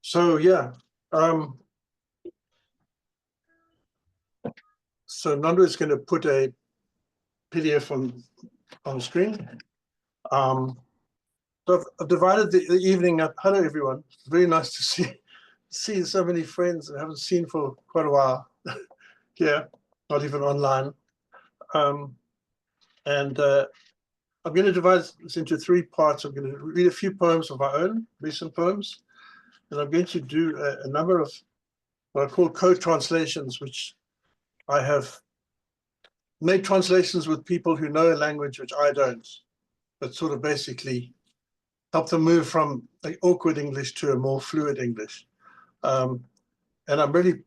So yeah, so Nando is going to put a PDF on the screen. So I've divided the evening up. Hello everyone. It's very nice to see so many friends I haven't seen for quite a while. Yeah, not even online. And I'm going to divide this into 3 parts. I'm going to read a few poems of my own, recent poems, and I'm going to do a number of what I call co-translations, which I have made translations with people who know a language which I don't, but sort of basically help them move from like awkward English to a more fluid English. And I'm really,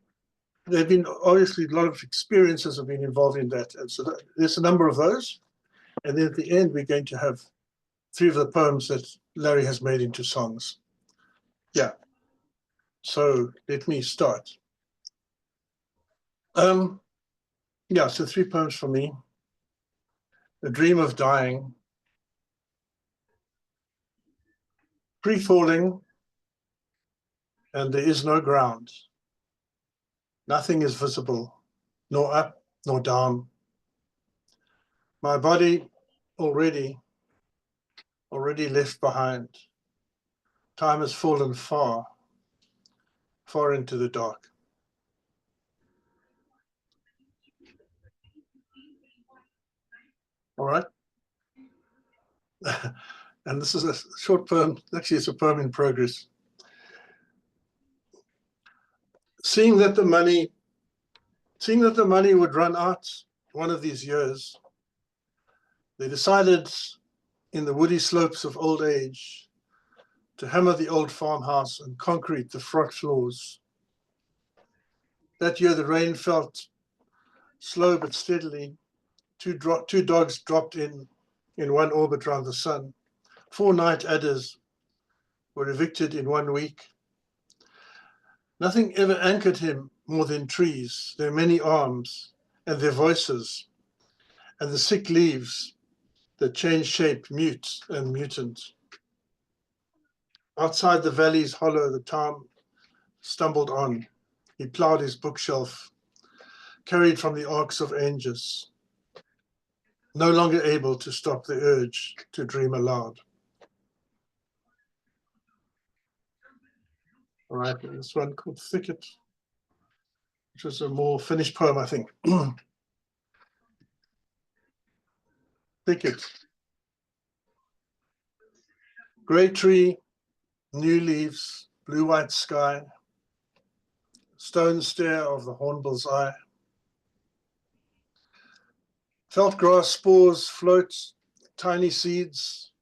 there've been obviously a lot of experiences have been involved in that. And so there's a number of those. And then at the end, we're going to have 3 of the poems that Larry has made into songs. Yeah. So let me start. Yeah, so 3 poems for me. A Dream of Dying. Free-falling, and there is no ground. Nothing is visible, nor up, nor down. My body already left behind. Time has fallen far, far into the dark. All right. And this is a short poem. Actually, it's a poem in progress. Seeing that the money would run out one of these years, they decided in the woody slopes of old age to hammer the old farmhouse and concrete the front floors. That year the rain felt slow but steadily. Two dogs dropped in one orbit around the sun. 4 night adders were evicted in 1 week. Nothing ever anchored him more than trees, their many arms and their voices, and the sick leaves that change shape, mute and mutant. Outside the valley's hollow, the town stumbled on. He plowed his bookshelf, carried from the arcs of ages, no longer able to stop the urge to dream aloud. All right, this one called Thicket, which was a more finished poem, I think. Thicket. Grey tree, new leaves, blue-white sky, stone stare of the hornbill's eye. Felt grass spores float, tiny seeds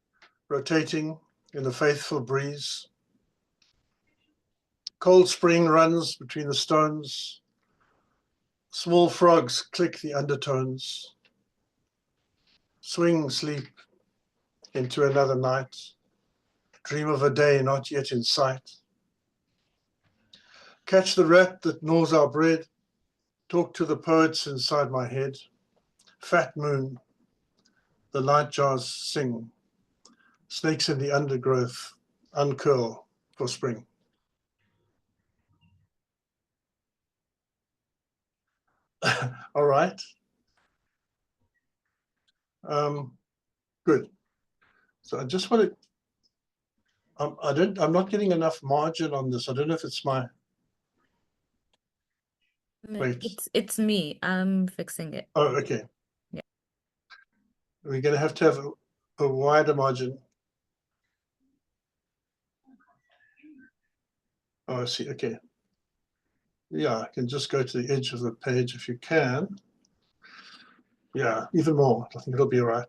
rotating in the faithful breeze. Cold spring runs between the stones. Small frogs click the undertones. Swing sleep into another night. Dream of a day not yet in sight. Catch the rat that gnaws our bread. Talk to the poets inside my head. Fat moon, the nightjars sing. Snakes in the undergrowth uncurl for spring. All right. Good. So I just want to, I'm not getting enough margin on this. I don't know if it's my, wait. It's me. I'm fixing it. Oh, okay. Yeah. We're going to have a wider margin. Oh, I see. Okay. Yeah, I can just go to the edge of the page if you can. Yeah, even more. I think it'll be all right.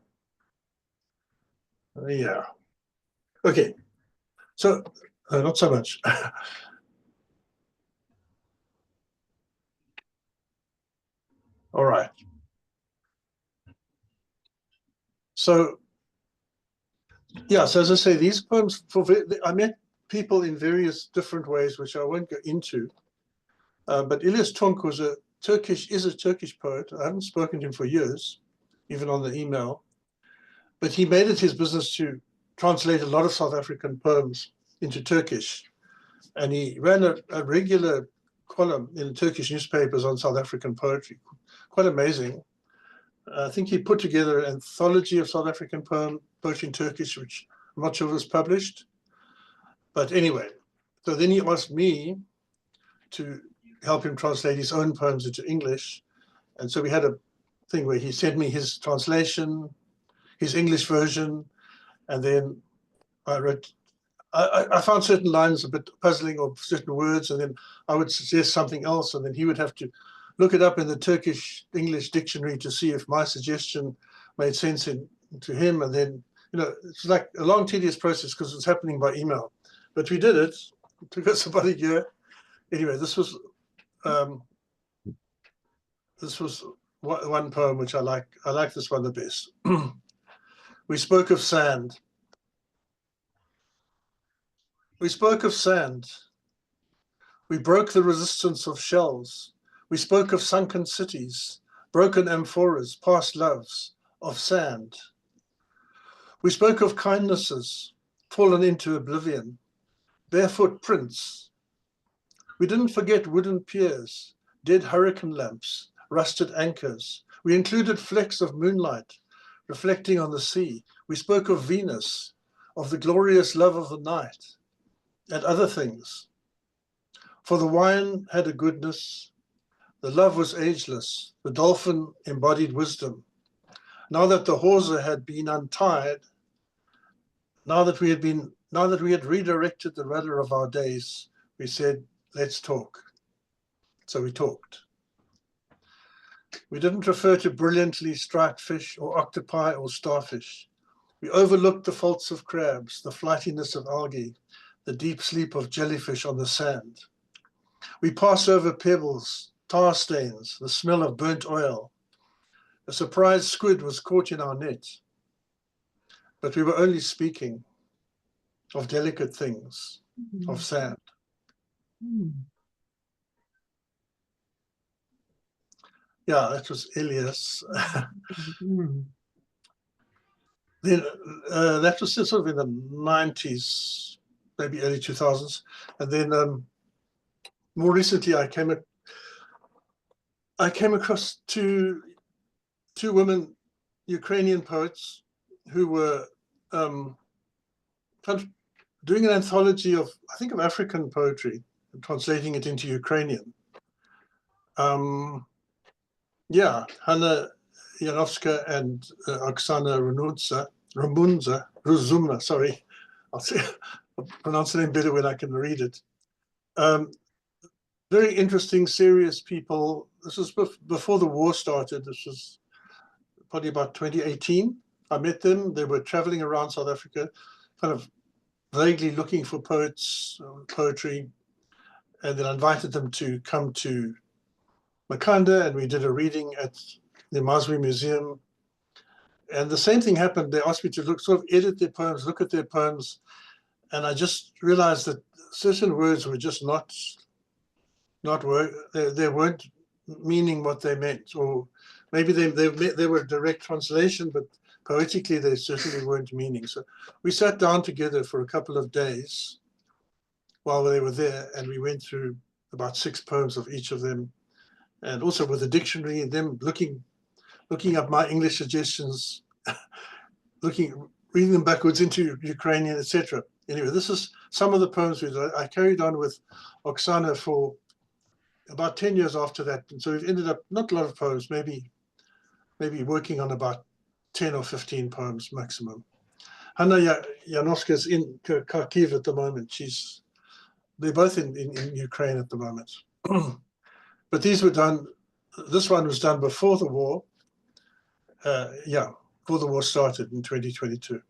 Yeah. Okay. So, not so much. All right. So, yeah, so as I say, these poems, I met people in various different ways, which I won't go into. But Ilyas Tunç is a Turkish poet. I haven't spoken to him for years, even on the email. But he made it his business to translate a lot of South African poems into Turkish. and he ran a regular column in Turkish newspapers on South African poetry. Quite amazing. I think he put together an anthology of South African poetry in Turkish, which I'm not sure was published. But anyway, so then he asked me to help him translate his own poems into English. And so we had a thing where he sent me his translation, his English version, and then I found certain lines a bit puzzling or certain words, and then I would suggest something else, and then he would have to look it up in the Turkish English dictionary to see if my suggestion made sense to him. And then, it's like a long, tedious process because it's happening by email. But we did it. It took us about a year. Anyway, this was one poem which I like. I like this one the best. We spoke of sand. We spoke of sand. We broke the resistance of shells. We spoke of sunken cities, broken amphoras, past loves, of sand. We spoke of kindnesses, fallen into oblivion, barefoot prints. We didn't forget wooden piers, dead hurricane lamps, rusted anchors. We included flecks of moonlight reflecting on the sea. We spoke of Venus, of the glorious love of the night, and other things. For the wine had a goodness, the love was ageless, the dolphin embodied wisdom. Now that the hawser had been untied, now that we had redirected the rudder of our days, we said, let's talk. So we talked. We didn't refer to brilliantly striped fish or octopi or starfish. We overlooked the faults of crabs, the flightiness of algae, the deep sleep of jellyfish on the sand. We passed over pebbles, tar stains, the smell of burnt oil. A surprised squid was caught in our net. But we were only speaking of delicate things, of sand. Yeah, that was Elias. Then that was sort of in the 90s, maybe early 2000s. And then more recently, I came across two women, Ukrainian poets, who were kind of doing an anthology of, I think, of African poetry and translating it into Ukrainian. Yeah, Hanna Janowska and Oksana Rozumna, sorry. I'll pronounce the name better when I can read it. Very interesting, serious people. This was before the war started. This was probably about 2018. I met them. They were traveling around South Africa, kind of vaguely looking for poetry. And then I invited them to come to Makanda, and we did a reading at the Maswi Museum. And the same thing happened. They asked me to sort of edit their poems, look at their poems. And I just realized that certain words were just not they weren't meaning what they meant, or maybe they were a direct translation, but poetically they certainly weren't meaning. So we sat down together for a couple of days while they were there, and we went through about 6 poems of each of them, and also with a dictionary, and them looking up my English suggestions, reading them backwards into Ukrainian, etc. Anyway, this is some of the poems I carried on with Oksana for about 10 years after that. And so we've ended up, not a lot of poems, maybe working on about 10 or 15 poems maximum. Hanna Janowska is in Kharkiv at the moment. They're both in Ukraine at the moment. But these were done, this one was done before the war. Before the war started in 2022.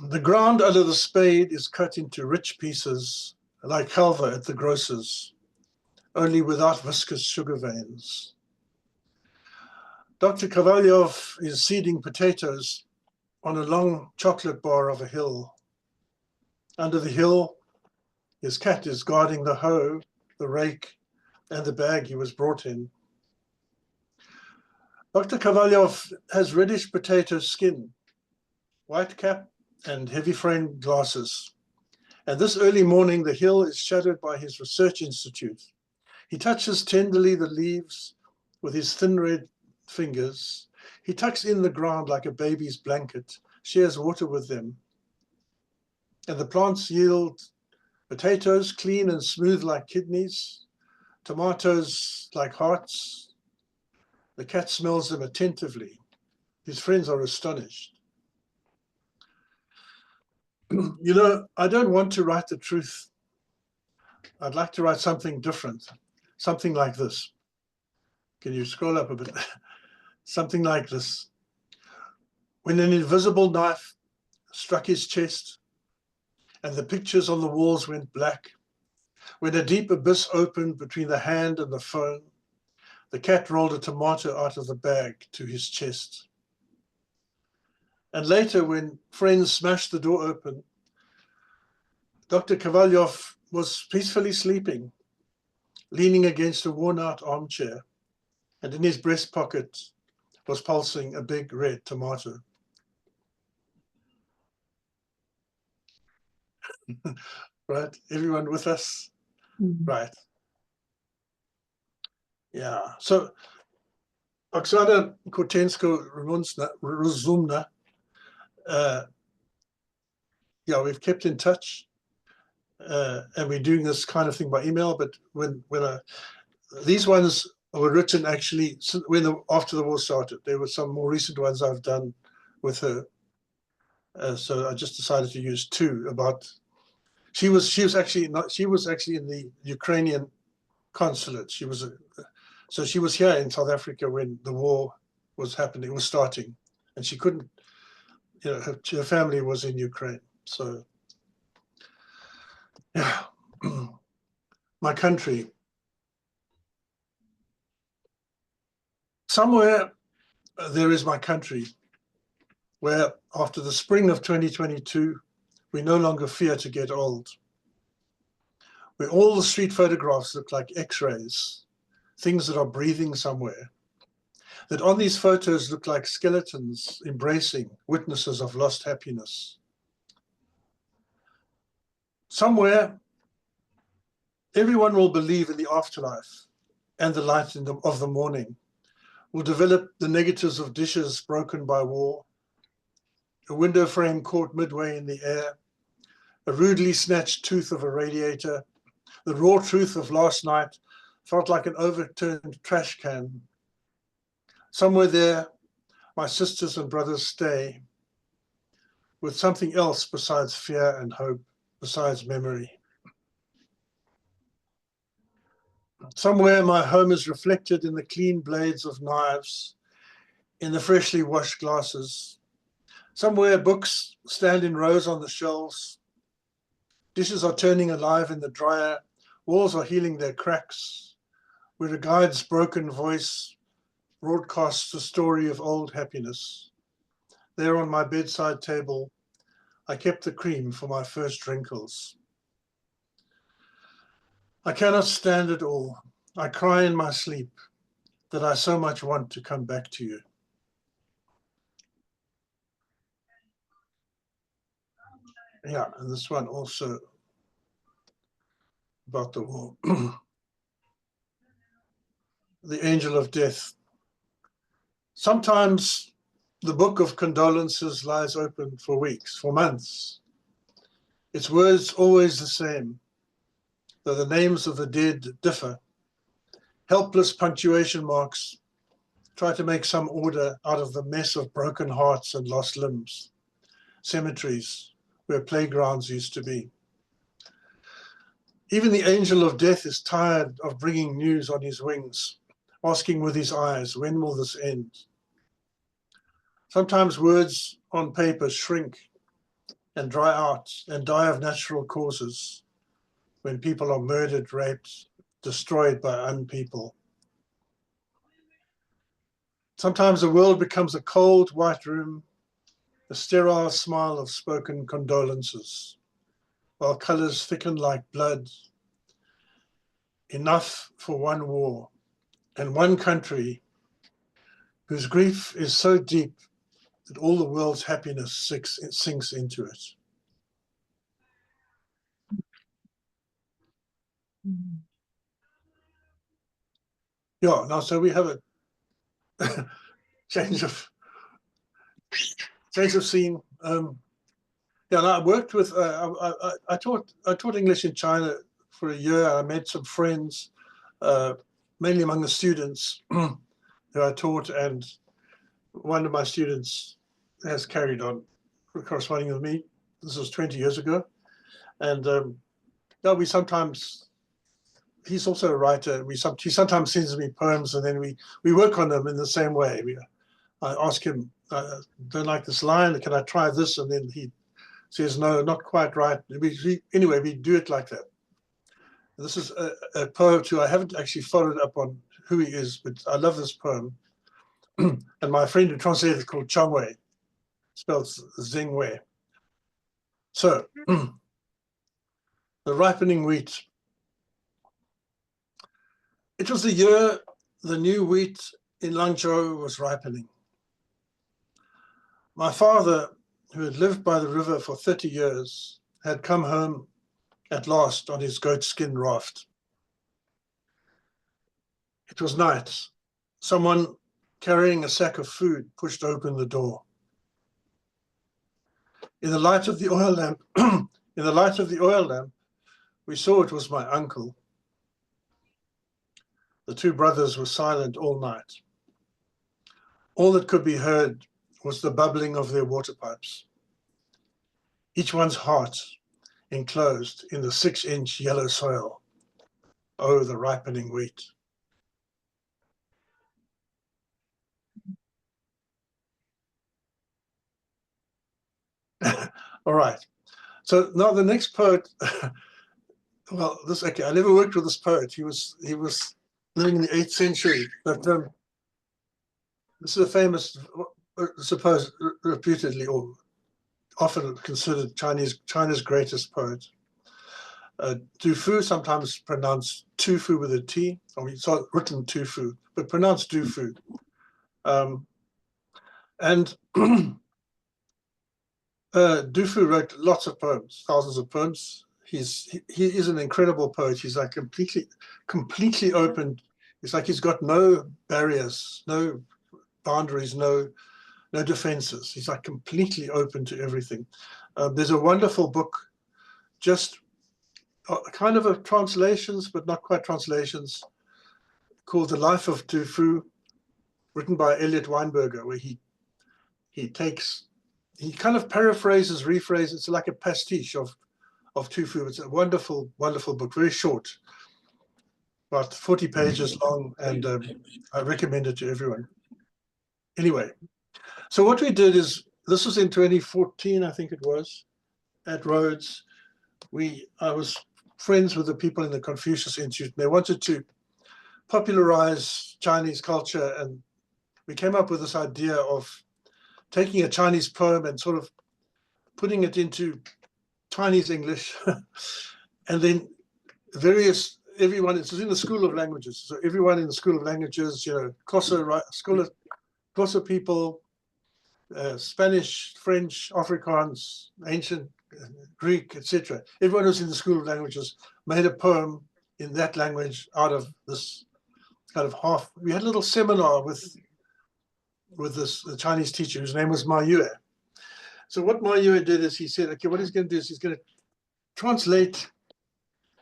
The ground under the spade is cut into rich pieces, like halva at the grocer's, only without viscous sugar veins. Dr. Kovalyov is seeding potatoes on a long chocolate bar of a hill. Under the hill, his cat is guarding the hoe, the rake, and the bag he was brought in. Dr. Kovalyov has reddish potato skin, white cap and heavy framed glasses. And this early morning, the hill is shadowed by his research institute. He touches tenderly the leaves with his thin red fingers. He tucks in the ground like a baby's blanket, shares water with them. And the plants yield potatoes, clean and smooth like kidneys, tomatoes like hearts. The cat smells them attentively. His friends are astonished. You know, I don't want to write the truth. I'd like to write something different, something like this. Can you scroll up a bit? Something like this. When an invisible knife struck his chest and the pictures on the walls went black, when a deep abyss opened between the hand and the phone, the cat rolled a tomato out of the bag to his chest. And later, when friends smashed the door open, Dr. Kovalyov was peacefully sleeping, leaning against a worn-out armchair, and in his breast pocket was pulsing a big red tomato. Right? Everyone with us? Right. Yeah. So Oksana Kortensko-Rozumna, yeah, we've kept in touch, and we're doing this kind of thing by email. But when these ones were written actually after the war started. There were some more recent ones I've done with her. So I just decided to use two about. She was actually in the Ukrainian consulate. So she was here in South Africa when the war was happening, was starting, and she couldn't. You know, her family was in Ukraine. So, yeah, my country. Somewhere there is my country, where after the spring of 2022, we no longer fear to get old. Where all the street photographs look like X-rays, things that are breathing somewhere. That on these photos look like skeletons embracing witnesses of lost happiness. Somewhere, everyone will believe in the afterlife and the light of the morning. Will develop the negatives of dishes broken by war, a window frame caught midway in the air, a rudely snatched tooth of a radiator, the raw truth of last night felt like an overturned trash can. Somewhere there, my sisters and brothers stay with something else besides fear and hope, besides memory. Somewhere my home is reflected in the clean blades of knives, in the freshly washed glasses. Somewhere books stand in rows on the shelves. Dishes are turning alive in the dryer. Walls are healing their cracks. Where a guide's broken voice broadcasts the story of old happiness. There on my bedside table, I kept the cream for my first wrinkles. I cannot stand it all. I cry in my sleep that I so much want to come back to you. Yeah, and this one also about the war. The angel of death. Sometimes the book of condolences lies open for weeks, for months. Its words always the same, though the names of the dead differ. Helpless punctuation marks try to make some order out of the mess of broken hearts and lost limbs. Cemeteries where playgrounds used to be. Even the angel of death is tired of bringing news on his wings, asking with his eyes, when will this end? Sometimes words on paper shrink and dry out and die of natural causes when people are murdered, raped, destroyed by unpeople. Sometimes the world becomes a cold white room, a sterile smile of spoken condolences, while colors thicken like blood. Enough for one war and one country whose grief is so deep that all the world's happiness sinks into it. Yeah, now so we have a change of scene. Yeah, and I worked with. I taught English in China for a year. I made some friends, mainly among the students who I taught, and one of my students has carried on corresponding with me. This was 20 years ago, and yeah, we sometimes. He's also a writer. He sometimes sends me poems, and then we work on them in the same way. I ask him, don't like this line, can I try this? And then he says, no, not quite right. Anyway, we do it like that. This is a poet who I haven't actually followed up on who he is, but I love this poem. And my friend who translated it called Chongwei, spelled Zingwei. So, the ripening wheat. It was the year the new wheat in Langzhou was ripening. My father, who had lived by the river for 30 years, had come home at last on his goatskin raft. It was night. Someone carrying a sack of food pushed open the door. In the light of the oil lamp, we saw it was my uncle. The two brothers were silent all night. All that could be heard was the bubbling of their water pipes. Each one's heart enclosed in the 6-inch yellow soil. Oh, the ripening wheat. All right. So now the next poet, well, okay, I never worked with this poet. He was living in the 8th century, but this is a famous, supposed, reputedly, or often considered China's greatest poet. Du Fu, sometimes pronounced Tu Fu with a T, or it's written Tu Fu, but pronounced Du Fu. And Du Fu wrote lots of poems, thousands of poems. He is an incredible poet. He's like completely open. It's like he's got no barriers, no boundaries, no defenses. He's like completely open to everything. There's a wonderful book, just kind of a translations, but not quite translations, called The Life of Du Fu, written by Elliot Weinberger, where he kind of paraphrases, rephrases. It's like a pastiche of Tu Fu. It's a wonderful, wonderful book, very short, about 40 pages long, and I recommend it to everyone. Anyway, so what we did is, this was in 2014, I think it was, at Rhodes. I was friends with the people in the Confucius Institute, and they wanted to popularize Chinese culture, and we came up with this idea of taking a Chinese poem and sort of putting it into Chinese English, and then everyone, it's in the School of Languages, so everyone in the School of Languages, Xhosa people, Spanish, French, Afrikaans, ancient Greek, etc. Everyone who's in the School of Languages made a poem in that language out of this kind of half. We had a little seminar with the Chinese teacher whose name was Ma Yue. So what Ma Yue did is he said, okay, what he's going to do is he's going to translate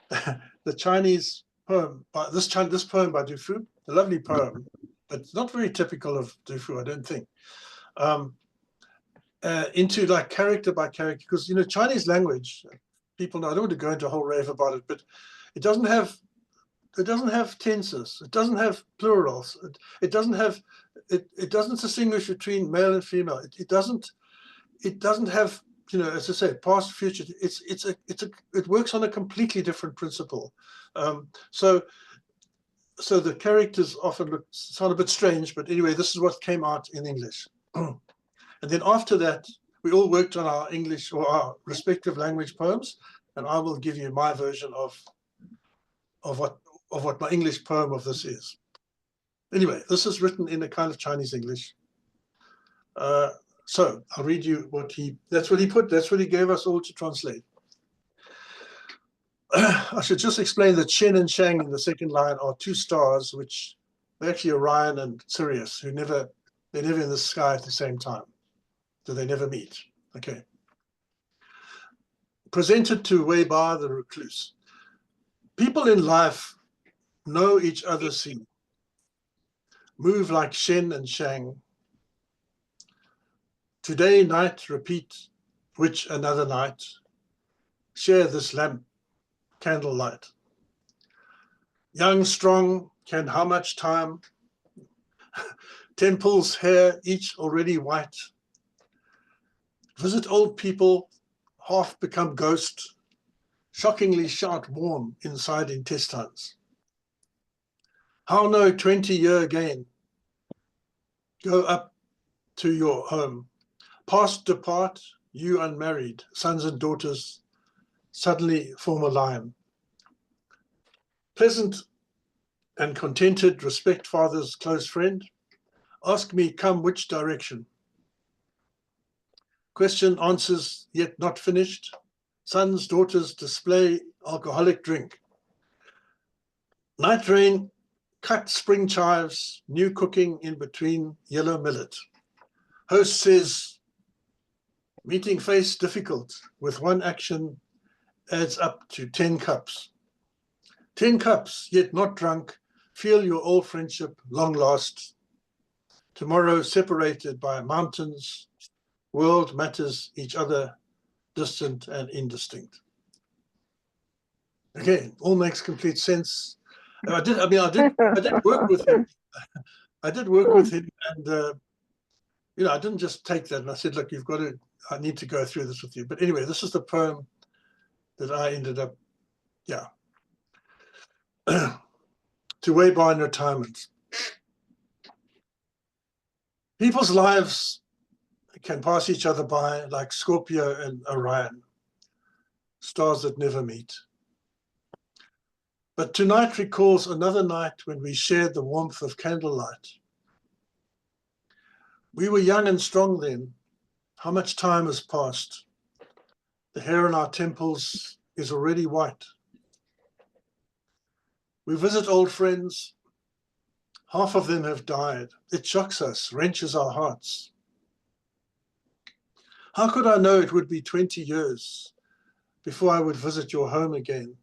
the Chinese poem by this poem by Du Fu, a lovely poem, but not very typical of Du Fu, I don't think. Into like character by character, because Chinese language, people know, I don't want to go into a whole rave about it, but it doesn't have tenses, it doesn't have plurals, it doesn't distinguish between male and female, it doesn't have, as I say, past, future. It works on a completely different principle. So the characters often sound a bit strange, but anyway, this is what came out in English. And then after that, we all worked on our English or our respective language poems, and I will give you my version of what my English poem of this is. Anyway, this is written in a kind of Chinese English. So I'll read you that's what he gave us all to translate. I should just explain that Shen and Shang in the second line are two stars, which they're actually Orion and Sirius, they're never in the sky at the same time. So they never meet. Okay. Presented to Wei Ba the recluse. People in life know each other see, move like Shen and Shang. Today night repeat, which another night, share this lamp, candlelight. Young, strong, can how much time, temples, hair, each already white. Visit old people, half become ghost, shockingly shout warm inside intestines. How no 20-year gain, go up to your home. Past depart, you unmarried, sons and daughters, suddenly form a line. Pleasant and contented, respect father's close friend. Ask me, come which direction? Question, answers yet not finished. Sons, daughters, display alcoholic drink. Night rain, cut spring chives, new cooking in between yellow millet. Host says, meeting face difficult, with one action adds up to 10 cups. 10 cups, yet not drunk, feel your old friendship long lost. Tomorrow separated by mountains, world matters each other, distant and indistinct. Okay, all makes complete sense. I did work with him. I did work with him, and I didn't just take that and I said, look, I need to go through this with you. But anyway, this is the poem that I ended up, to Wei Ba in retirement. People's lives can pass each other by like Scorpio and Orion, stars that never meet. But tonight recalls another night when we shared the warmth of candlelight. We were young and strong then. How much time has passed? The hair on our temples is already white. We visit old friends. Half of them have died. It shocks us, wrenches our hearts. How could I know it would be 20 years before I would visit your home again?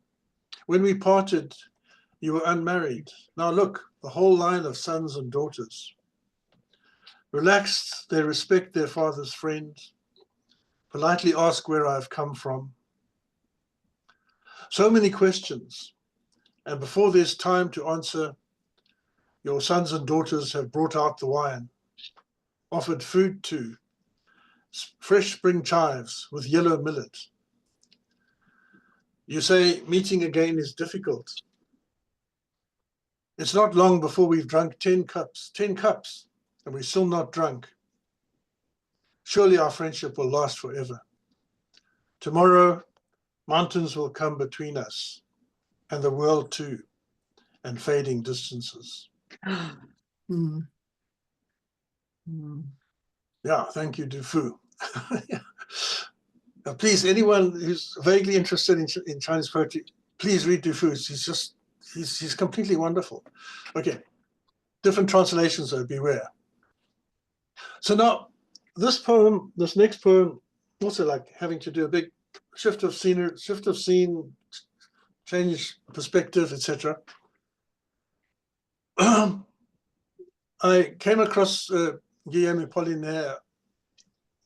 When we parted, you were unmarried. Now look, the whole line of sons and daughters. Relaxed, they respect their father's friend, politely ask where I've come from. So many questions, and before there's time to answer, your sons and daughters have brought out the wine, offered food too, fresh spring chives with yellow millet. You say meeting again is difficult. It's not long before we've drunk 10 cups, and we're still not drunk. Surely our friendship will last forever. Tomorrow, mountains will come between us, and the world too, and fading distances. Mm. Mm. Yeah, thank you, Du Fu. Now, please, anyone who's vaguely interested in Chinese poetry, please read Du Fu. He's completely wonderful. Okay, different translations though, beware. So now, this next poem, also like having to do a big shift of scene, change perspective, etc. I came across Guillaume Apollinaire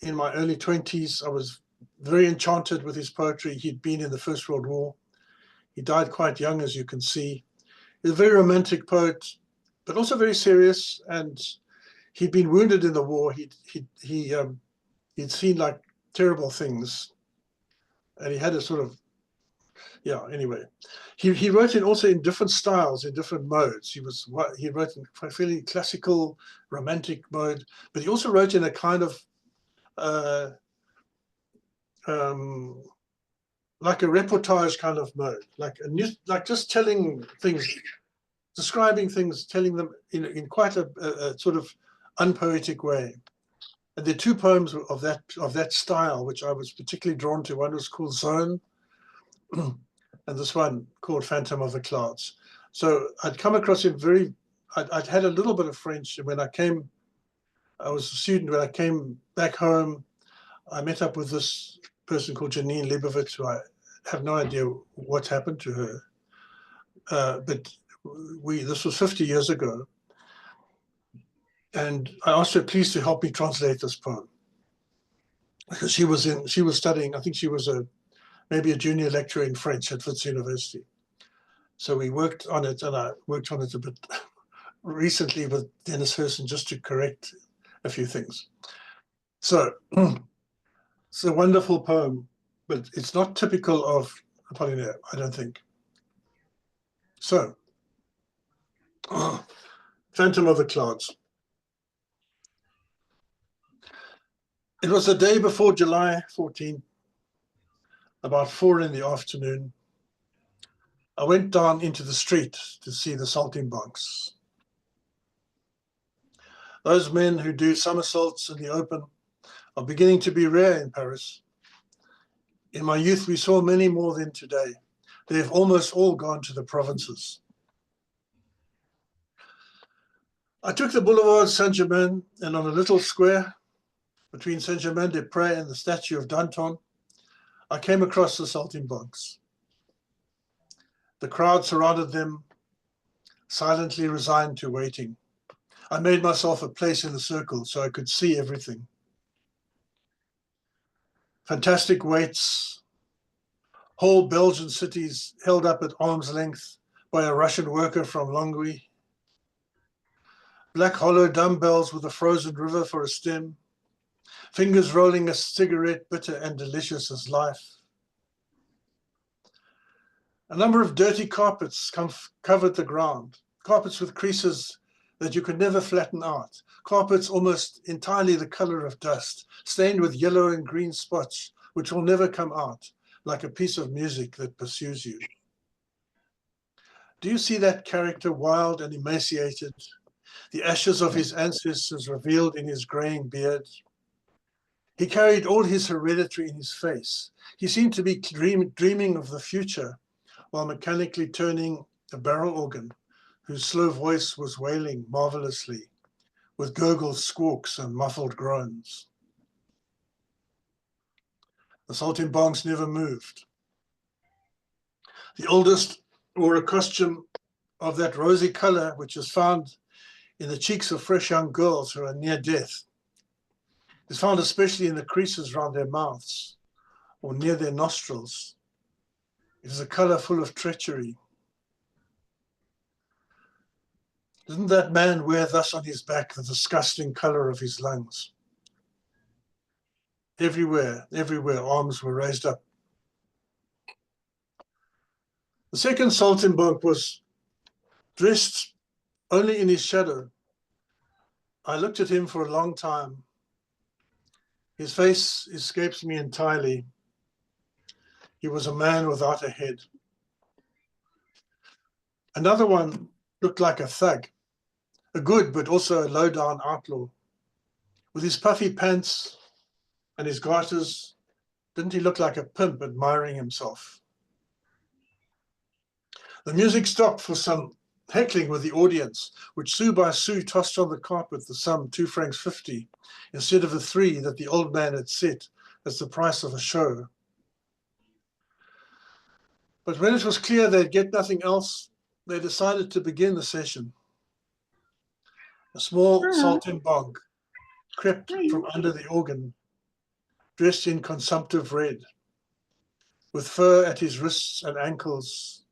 in my early 20s. I was very enchanted with his poetry. He'd been in the First World War. He died quite young, as you can see. He's a very romantic poet, but also very serious. And he'd been wounded in the war. He'd seen like terrible things, and he had a sort of, anyway. He wrote also in different styles, in different modes. He wrote in a fairly classical, romantic mode, but he also wrote in a kind of like a reportage kind of mode, like just telling things, describing things, telling them in quite a sort of unpoetic way. And there are two poems of that style which I was particularly drawn to. One was called Zone, and this one called Phantom of the Clouds. So I'd come across him I'd had a little bit of French, and when I was a student, when I came back home, I met up with this person called Janine Leibovitz, who I have no idea what happened to her. But this was 50 years ago. And I asked her, please, to help me translate this poem. Because she was studying, I think she was maybe a junior lecturer in French at Wits University. So we worked on it, and I worked on it a bit recently with Dennis Herson just to correct a few things. So it's a wonderful poem, but it's not typical of Apollinaire, I don't think. So, Phantom of the Clouds. It was the day before July 14th, about 4 in the afternoon. I went down into the street to see the saltimbanques. Those men who do somersaults in the open are beginning to be rare in Paris. In my youth, we saw many more than today. They have almost all gone to the provinces. I took the Boulevard Saint-Germain, and on a little square between Saint-Germain-des-Prés and the statue of Danton, I came across the saltimbanques. The crowd surrounded them, silently resigned to waiting. I made myself a place in the circle so I could see everything. Fantastic waits, whole Belgian cities held up at arm's length by a Russian worker from Longwy. Black hollow dumbbells with a frozen river for a stem, fingers rolling a cigarette bitter and delicious as life. A number of dirty carpets covered the ground, carpets with creases that you could never flatten out, carpets almost entirely the color of dust, stained with yellow and green spots, which will never come out, like a piece of music that pursues you. Do you see that character, wild and emaciated, the ashes of his ancestors revealed in his graying beard? He carried all his hereditary in his face. He seemed to be dreaming of the future while mechanically turning a barrel organ whose slow voice was wailing marvelously with gurgled squawks and muffled groans. The saltimbanques never moved. The oldest wore a costume of that rosy color which is found in the cheeks of fresh young girls who are near death. It's found especially in the creases around their mouths or near their nostrils. It is a color full of treachery. Didn't that man wear thus on his back the disgusting color of his lungs? Everywhere, arms were raised up. The second saltimbanque was dressed only in his shadow. I looked at him for a long time. His face escapes me entirely. He was a man without a head. Another one looked like a thug, a good but also a low-down outlaw. With his puffy pants and his garters, didn't he look like a pimp admiring himself? The music stopped for some heckling with the audience, which sou by sou tossed on the carpet the sum 2 francs 50, instead of the 3 that the old man had set as the price of a show. But when it was clear they'd get nothing else, they decided to begin the session. A small saltimbanque crept from under the organ, dressed in consumptive red. With fur at his wrists and ankles,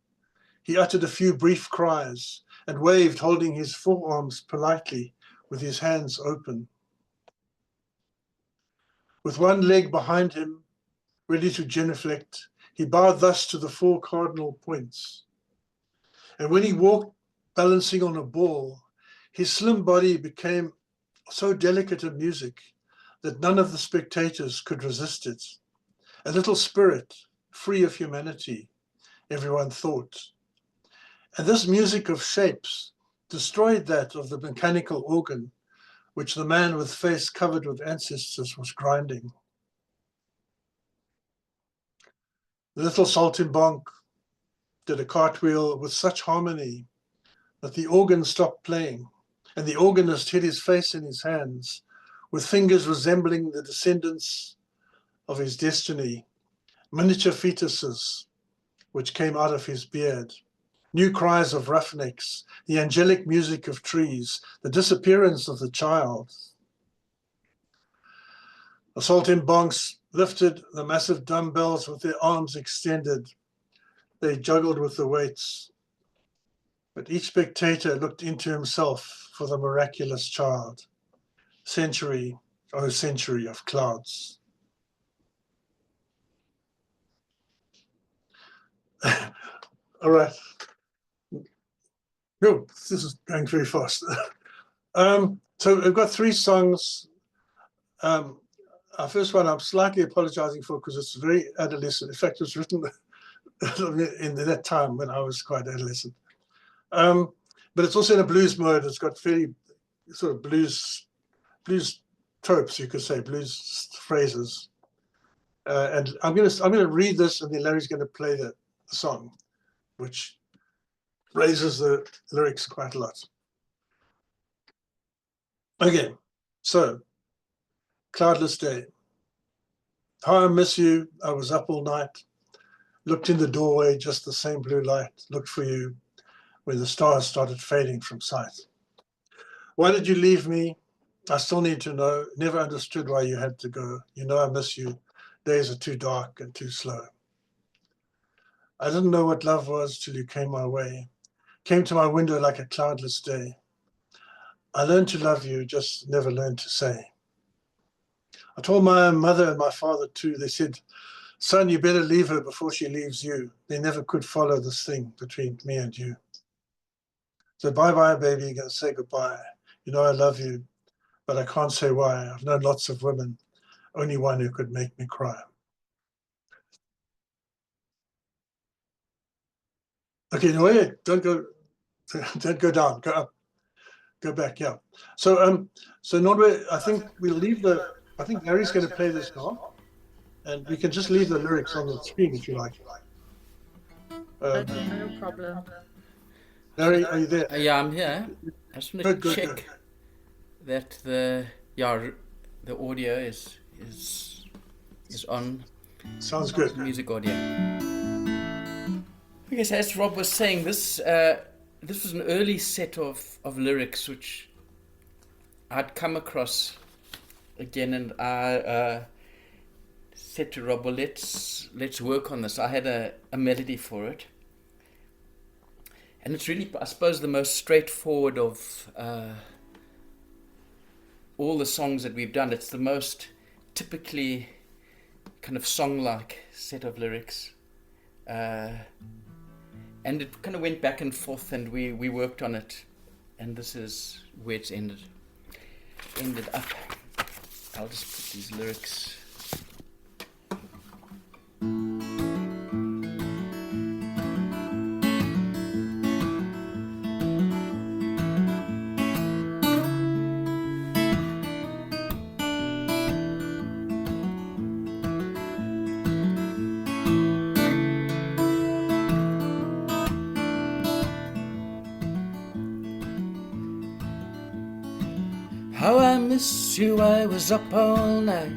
he uttered a few brief cries and waved, holding his forearms politely with his hands open. With one leg behind him, ready to genuflect, he bowed thus to the 4 cardinal points. And when he walked, balancing on a ball, his slim body became so delicate a music that none of the spectators could resist it. A little spirit, free of humanity, everyone thought. And this music of shapes destroyed that of the mechanical organ, which the man with face covered with ancestors was grinding. The little saltimbank did a cartwheel with such harmony that the organ stopped playing, and the organist hid his face in his hands, with fingers resembling the descendants of his destiny, miniature fetuses which came out of his beard, new cries of roughnecks, the angelic music of trees, the disappearance of the child. The saltimbanks lifted the massive dumbbells with their arms extended. They juggled with the weights, but each spectator looked into himself for the miraculous child. Century, oh century of clouds. All right. Oh, this is going very fast. So I've got 3 songs. Our first one I'm slightly apologizing for because it's very adolescent. In fact, it was written in that time when I was quite adolescent. But it's also in a blues mode. It's got very sort of blues tropes, you could say, blues phrases. And I'm gonna read this, and then Larry's going to play the song, which raises the lyrics quite a lot. Okay, so cloudless day. How I miss you. I was up all night, looked in the doorway, just the same blue light, looked for you when the stars started fading from sight. Why did you leave me? I still need to know. Never understood why you had to go. You know I miss you. Days are too dark and too slow. I didn't know what love was till you came my way. Came to my window like a cloudless day. I learned to love you, just never learned to say. I told my mother and my father too. They said, son, you better leave her before she leaves you. They never could follow this thing between me and you. So bye-bye, baby, you're going to say goodbye. You know I love you, but I can't say why. I've known lots of women, only one who could make me cry. Okay, no, wait, don't go down, go up, go back, yeah. So, so Nordway, I think I think Larry's going to play this now, and we can just leave the lyrics on the screen if you like. Okay, no problem. Larry, are you there? Yeah, I'm here. I just want to Good, check good. that the audio is on. Sounds good. Music audio. Okay, so as Rob was saying, this was an early set of lyrics which I'd come across again, and I said to Rob, well, let's work on this. I had a melody for it. And it's really, I suppose, the most straightforward of all the songs that we've done. It's the most typically kind of song-like set of lyrics. And it kind of went back and forth, and we worked on it. And this is where it's ended up. I'll just put these lyrics. How I miss you, I was up all night.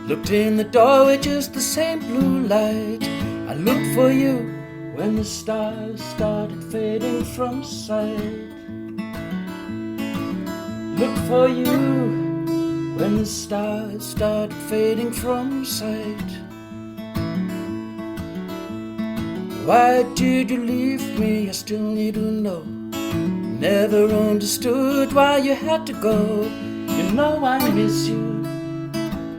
Looked in the doorway, just the same blue light. I looked for you when the stars started fading from sight. Looked for you when the stars started fading from sight. Why did you leave me? I still need to know. Never understood why you had to go. You know I miss you.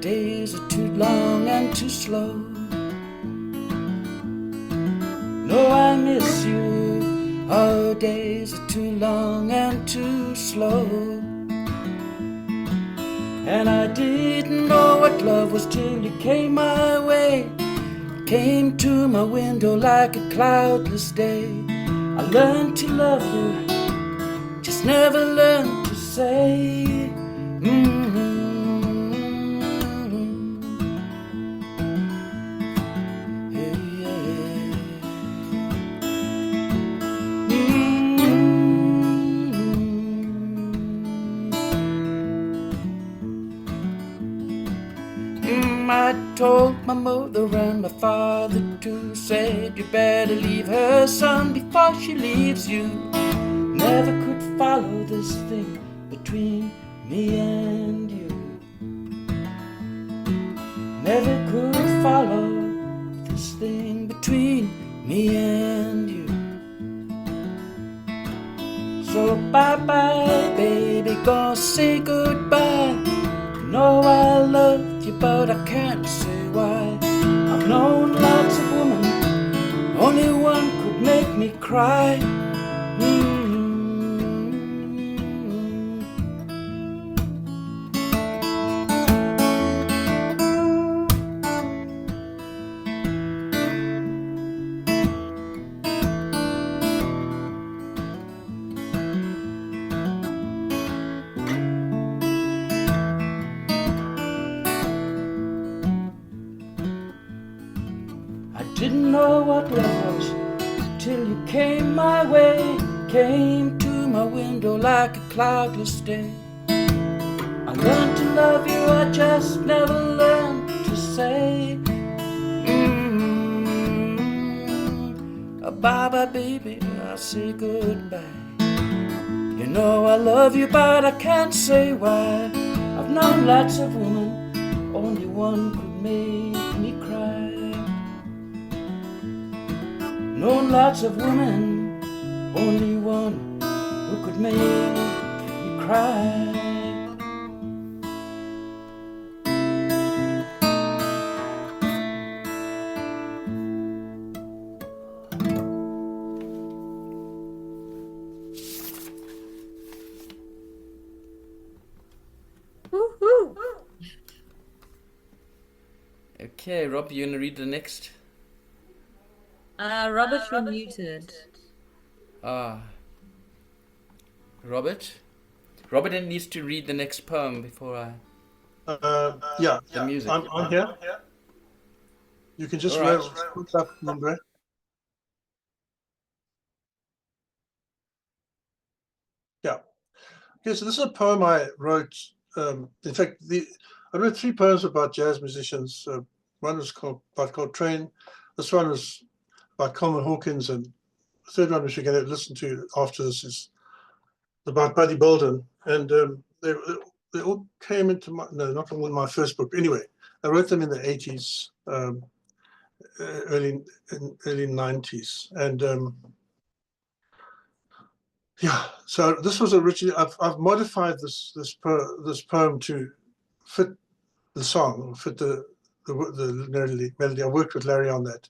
Days are too long and too slow. No, I miss you. Oh, days are too long and too slow. And I didn't know what love was till you came my way. Came to my window like a cloudless day. I learned to love you, just never learned to say. Yeah, yeah. I told my mother and my father too, said you better leave her, son, before she leaves you. Never could follow this thing between me and you. Never could follow this thing between me and you. So bye-bye, baby, gonna say goodbye. Know I loved you, but I can't say why. I've known lots of women, only one could make me cry. I didn't know what love was till you came my way, came to my window like a cloudless day. I learned to love you, I just never learned to say bye-bye, baby, I'll say goodbye. You know I love you, but I can't say why. I've known lots of women, only one could make me cry. Known lots of women, only one who could make me cry. Woohoo! Okay, Rob, you gonna read the next? Robert, you're muted. Robert? Robert then needs to read the next poem before I... Yeah, The music. I'm here. You can just All right. put up, Andre. Yeah. Okay, so this is a poem I wrote. In fact, I wrote 3 poems about jazz musicians. One was called Train. This one was about Coleman Hawkins, and the third one, which we're going to listen to after this, is about Buddy Bolden. And they all came into my, no, not in my first book. Anyway, I wrote them in the 80s, early 90s. And yeah, so this was originally, I've modified this poem to fit the song, fit the melody. I worked with Larry on that.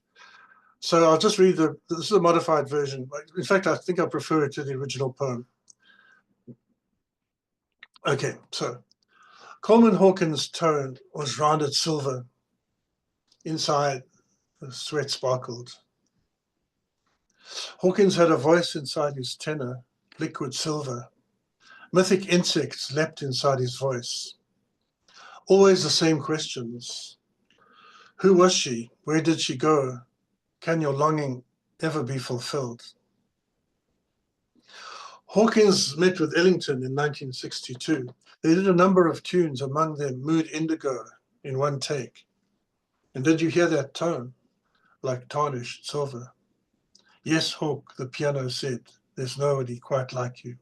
So I'll just read this is a modified version. In fact, I think I prefer it to the original poem. Okay, so Coleman Hawkins' tone was rounded silver. Inside, the sweat sparkled. Hawkins had a voice inside his tenor, liquid silver. Mythic insects leapt inside his voice. Always the same questions. Who was she? Where did she go? Can your longing ever be fulfilled? Hawkins met with Ellington in 1962. They did a number of tunes, among them Mood Indigo, in one take. And did you hear that tone? Like tarnished silver. Yes, Hawk, the piano said, there's nobody quite like you.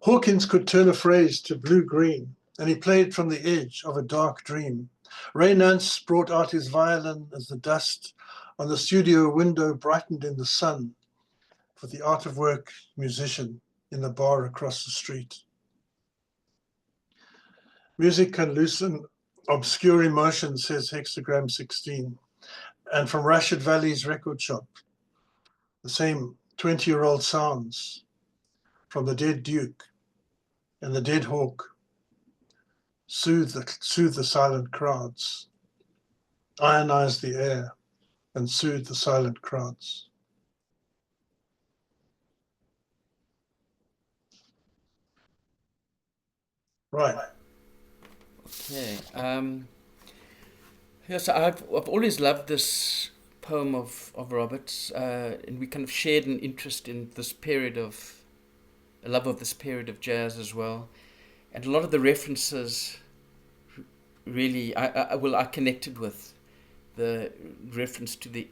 Hawkins could turn a phrase to blue-green, and he played from the edge of a dark dream. Ray Nance brought out his violin as the dust on the studio window brightened in the sun for the out-of-work musician in the bar across the street. Music can loosen obscure emotions, says Hexagram 16. And from Rashid Valley's record shop, the same 20-year-old sounds from the Dead Duke and the Dead Hawk soothe the silent crowds, ionize the air, and soothe the silent crowds. Right. Okay. Yes, I've always loved this poem of Robert's, and we kind of shared an interest in this period of, a love of this period of jazz as well, and a lot of the references really I connected with the reference to the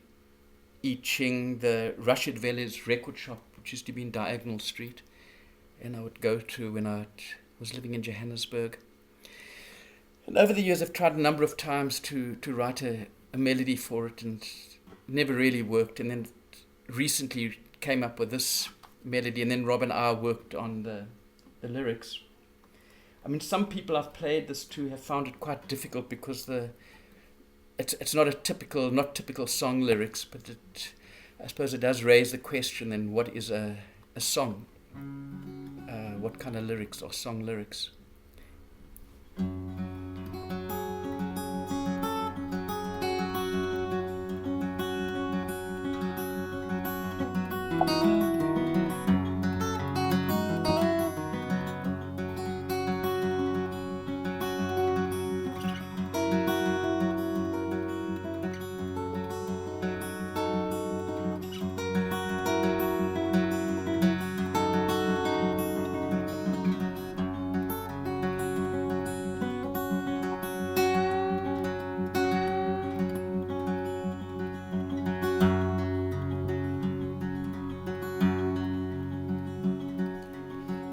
I Ching, the Rashid Veli's record shop, which used to be in Diagonal Street, and I would go to when I was living in Johannesburg. And over the years, I've tried a number of times to write a melody for it, and never really worked. And then recently came up with this melody, and then Rob and I worked on the lyrics. I mean, some people I've played this to have found it quite difficult because it's not typical song lyrics, but I suppose it does raise the question then, what is a song? What kind of lyrics are song lyrics?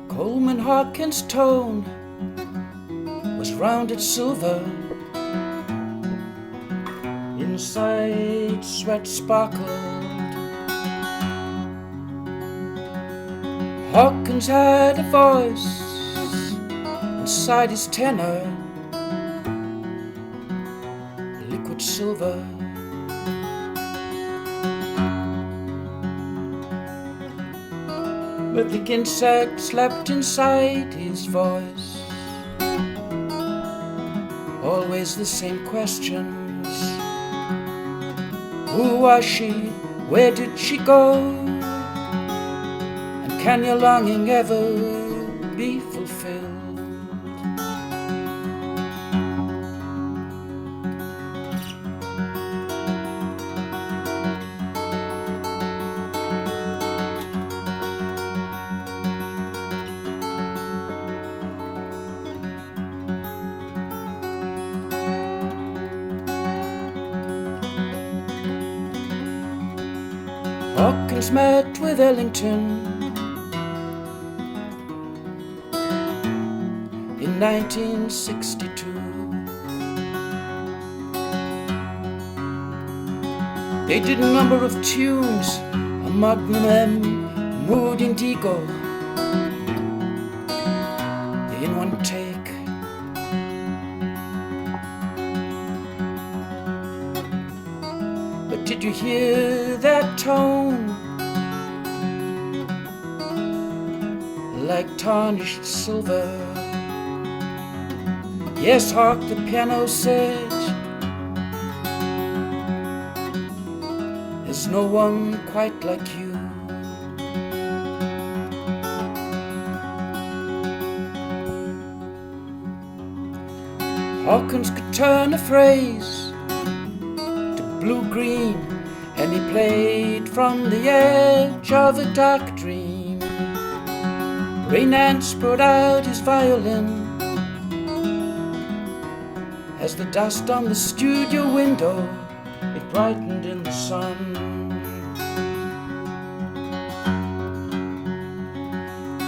Coleman Hawkins' tone was rounded silver. Inside sweat sparkled. Hawkins had a voice inside his tenor, liquid silver. But the insect slept inside his voice. Always the same questions. Who was she? Where did she go? And can your longing ever be fulfilled? Hawkins met with Ellington in 1962. They did a number of tunes, among them Mood Indigo, in one take. But did you hear that tone? Like tarnished silver. Yes, Hawk, the piano said, there's no one quite like you. Hawkins could turn a phrase to blue-green, and he played from the edge of a dark dream. Raynance brought out his violin as the dust on the studio window, it brightened in the sun.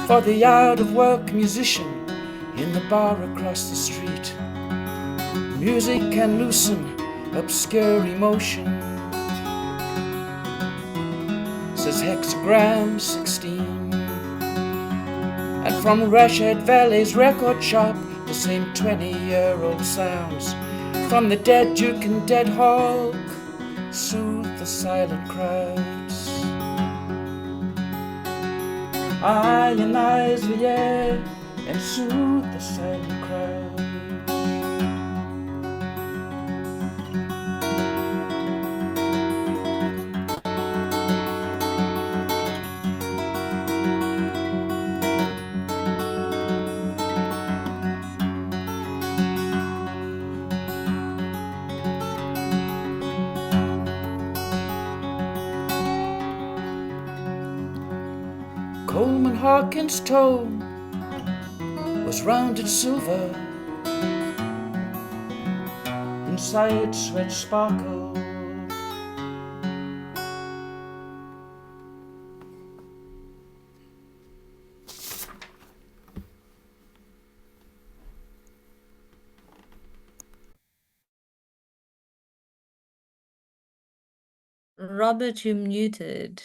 For the out-of-work musician in the bar across the street, music can loosen obscure emotion, says Hexagram 16. And from Rashid Valley's record shop, the same 20-year-old sounds from the dead Duke and dead Hawk soothe the silent crowds. Ionize the air and soothe the silent crowds. Coleman Harkin's tone was rounded silver, inside sweat sparkled. Robert, you muted.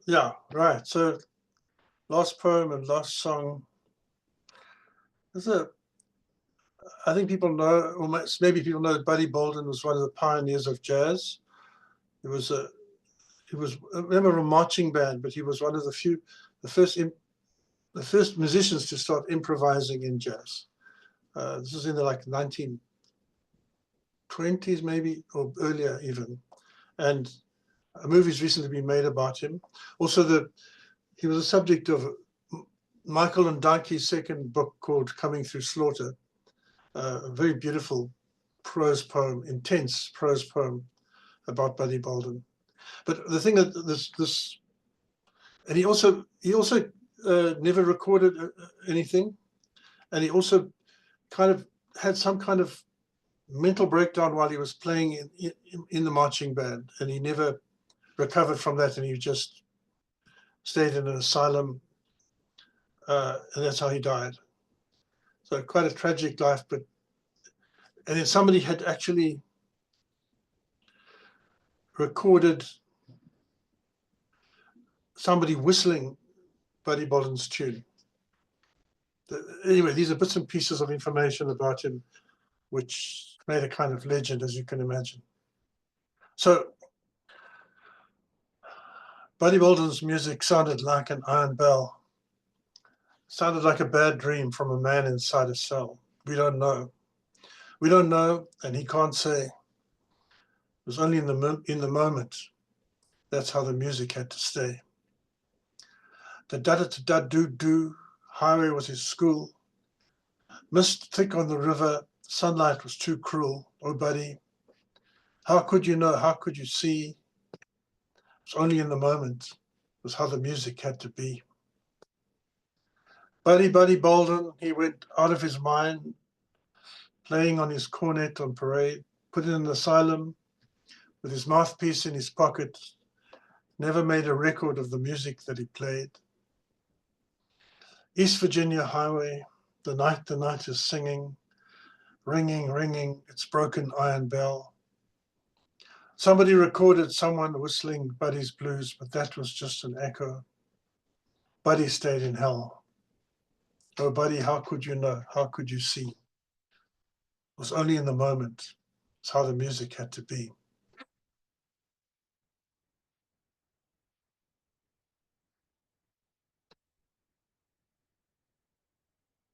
Yeah, right. So last poem and last song. I think people know, or maybe people know that Buddy Bolden was one of the pioneers of jazz. He was a member of a marching band, but he was one of the first musicians to start improvising in jazz. This was in the 1920s, maybe, or earlier even. And a movie's recently been made about him. Also, he was a subject of Michael and Dike's second book called Coming Through Slaughter, a very beautiful prose poem, intense prose poem about Buddy Bolden. But the thing that and he also never recorded anything, and he also kind of had some kind of mental breakdown while he was playing in the marching band, and he never recovered from that, and he just stayed in an asylum, and that's how he died. So quite a tragic life, and then somebody had actually recorded somebody whistling Buddy Bolden's tune. Anyway, these are bits and pieces of information about him, which made a kind of legend, as you can imagine. So Buddy Bolden's music sounded like an iron bell, sounded like a bad dream from a man inside a cell. We don't know. We don't know, and he can't say. It was only in the moment. That's how the music had to stay. The da-da-da-da-do-do highway was his school. Mist thick on the river, sunlight was too cruel. Oh, buddy, how could you know? How could you see? It was only in the moment. It was how the music had to be. Buddy Bolden, he went out of his mind, playing on his cornet on parade, put in an asylum with his mouthpiece in his pocket, never made a record of the music that he played. East Virginia highway, the night is singing, ringing, its broken iron bell. Somebody recorded someone whistling Buddy's blues, but that was just an echo. Buddy stayed in hell. Oh, Buddy, how could you know? How could you see? It was only in the moment. It's how the music had to be.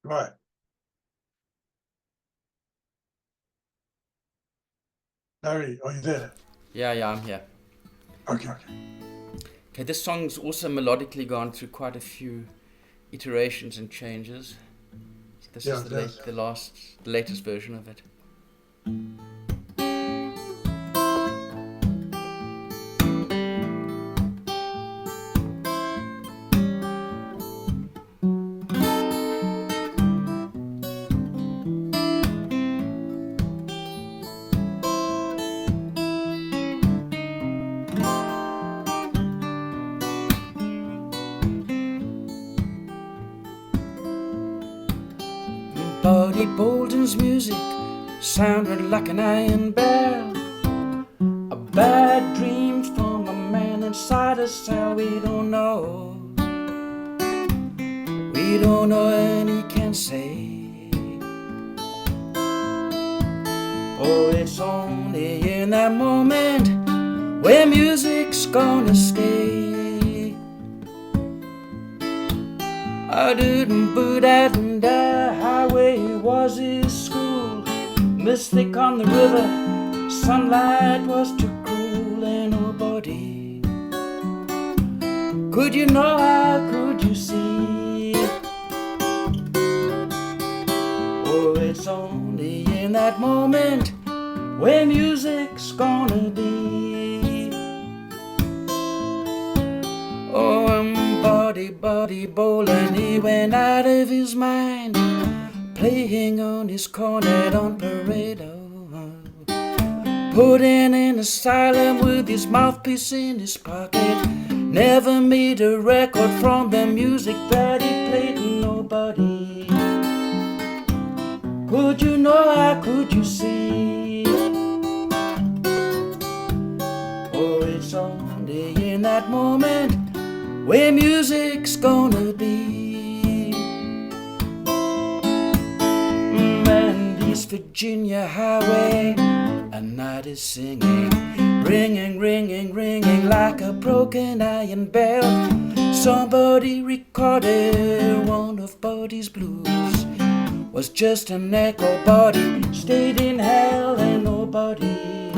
Right. Larry, are you there? Yeah, I'm here. Okay. Okay, this song's also melodically gone through quite a few iterations and changes. This is the latest version of it. Buddy Bolden's music sounded like an iron bell, a bad dream from a man inside a cell. We don't know and he can't say. Oh, it's only in that moment where music's gonna stay. I didn't put that and that highway was his school. Mist thick on the river, sunlight was too cruel, and nobody could you know, how could you see? Oh, it's only in that moment where music's gonna be. body bowl and he went out of his mind, playing on his cornet on Paredo. Put in an asylum with his mouthpiece in his pocket. Never made a record from the music that he played to nobody. Could you know, how could you see? Oh, it's only in that moment where music's gonna be. And East Virginia highway, a night is singing, ringing, ringing, ringing like a broken iron bell. Somebody recorded one of Buddy's blues. Was just an echo, body stayed in hell and nobody.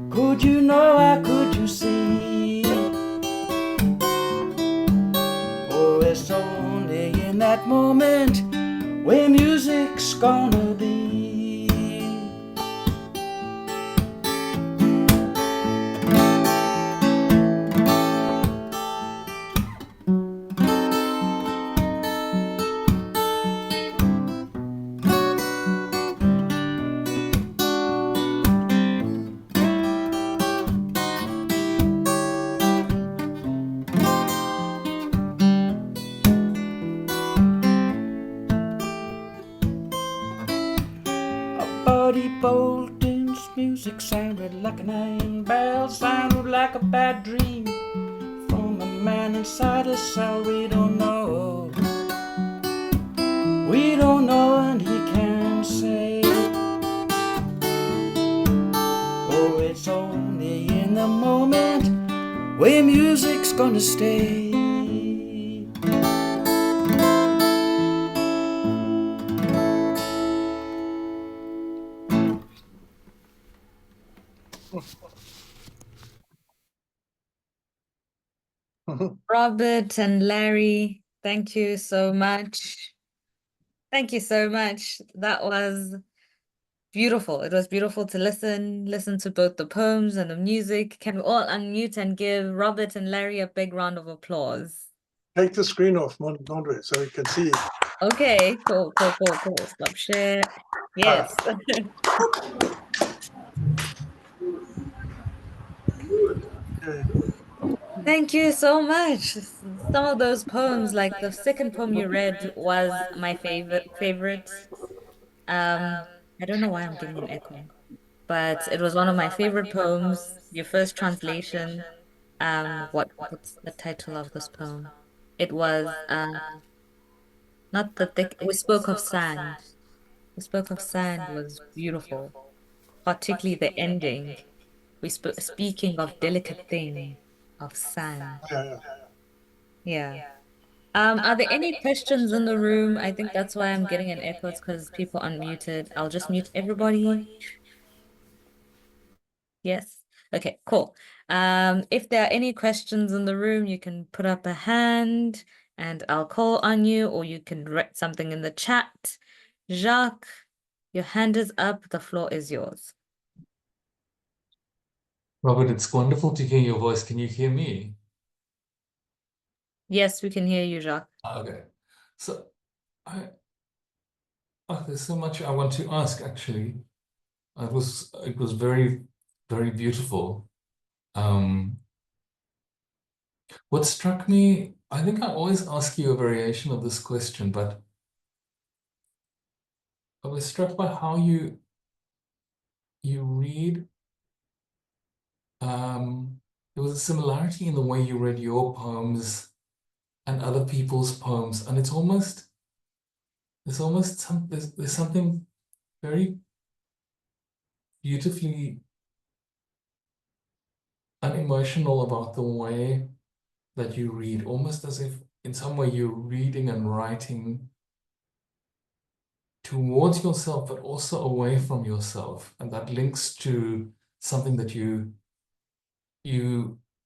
Could you know, how could you see? Oh, it's only in that moment where music's gonna be. Buddy Bolton's music sounded like an iron bell, sounded like a bad dream from a man inside a cell. We don't know, and he can't say. Oh, it's only in the moment where music's gonna stay. Robert and Larry, thank you so much. Thank you so much. That was beautiful. It was beautiful to listen to both the poems and the music. Can we all unmute and give Robert and Larry a big round of applause? Take the screen off, Andre, so we can see it. Okay, cool. Stop share. Yes. Okay. Thank you so much. Some of those poems, like the second poem you read, was my favorite. I don't know why I'm getting an echo, but it was one of my favorite poems. Your first translation. What's the title of this poem? It was not the thick. We spoke of sand. We spoke of sand was beautiful, particularly the ending. We spoke speaking of delicate thing, of sand. Yeah. Yeah. Are there any questions in the room? I think that's why I'm getting an echo. It's because people unmuted. I'll just mute everybody. Yes. Okay, cool. If there are any questions in the room, you can put up a hand and I'll call on you, or you can write something in the chat. Jacques, your hand is up. The floor is yours. Robert, it's wonderful to hear your voice. Can you hear me? Yes, we can hear you, Jacques. Okay. So there's so much I want to ask, actually. It was very, very beautiful. What struck me, I think I always ask you a variation of this question, but I was struck by how you read. There was a similarity in the way you read your poems and other people's poems, and there's something very beautifully unemotional about the way that you read, almost as if in some way you're reading and writing towards yourself, but also away from yourself. And that links to something that you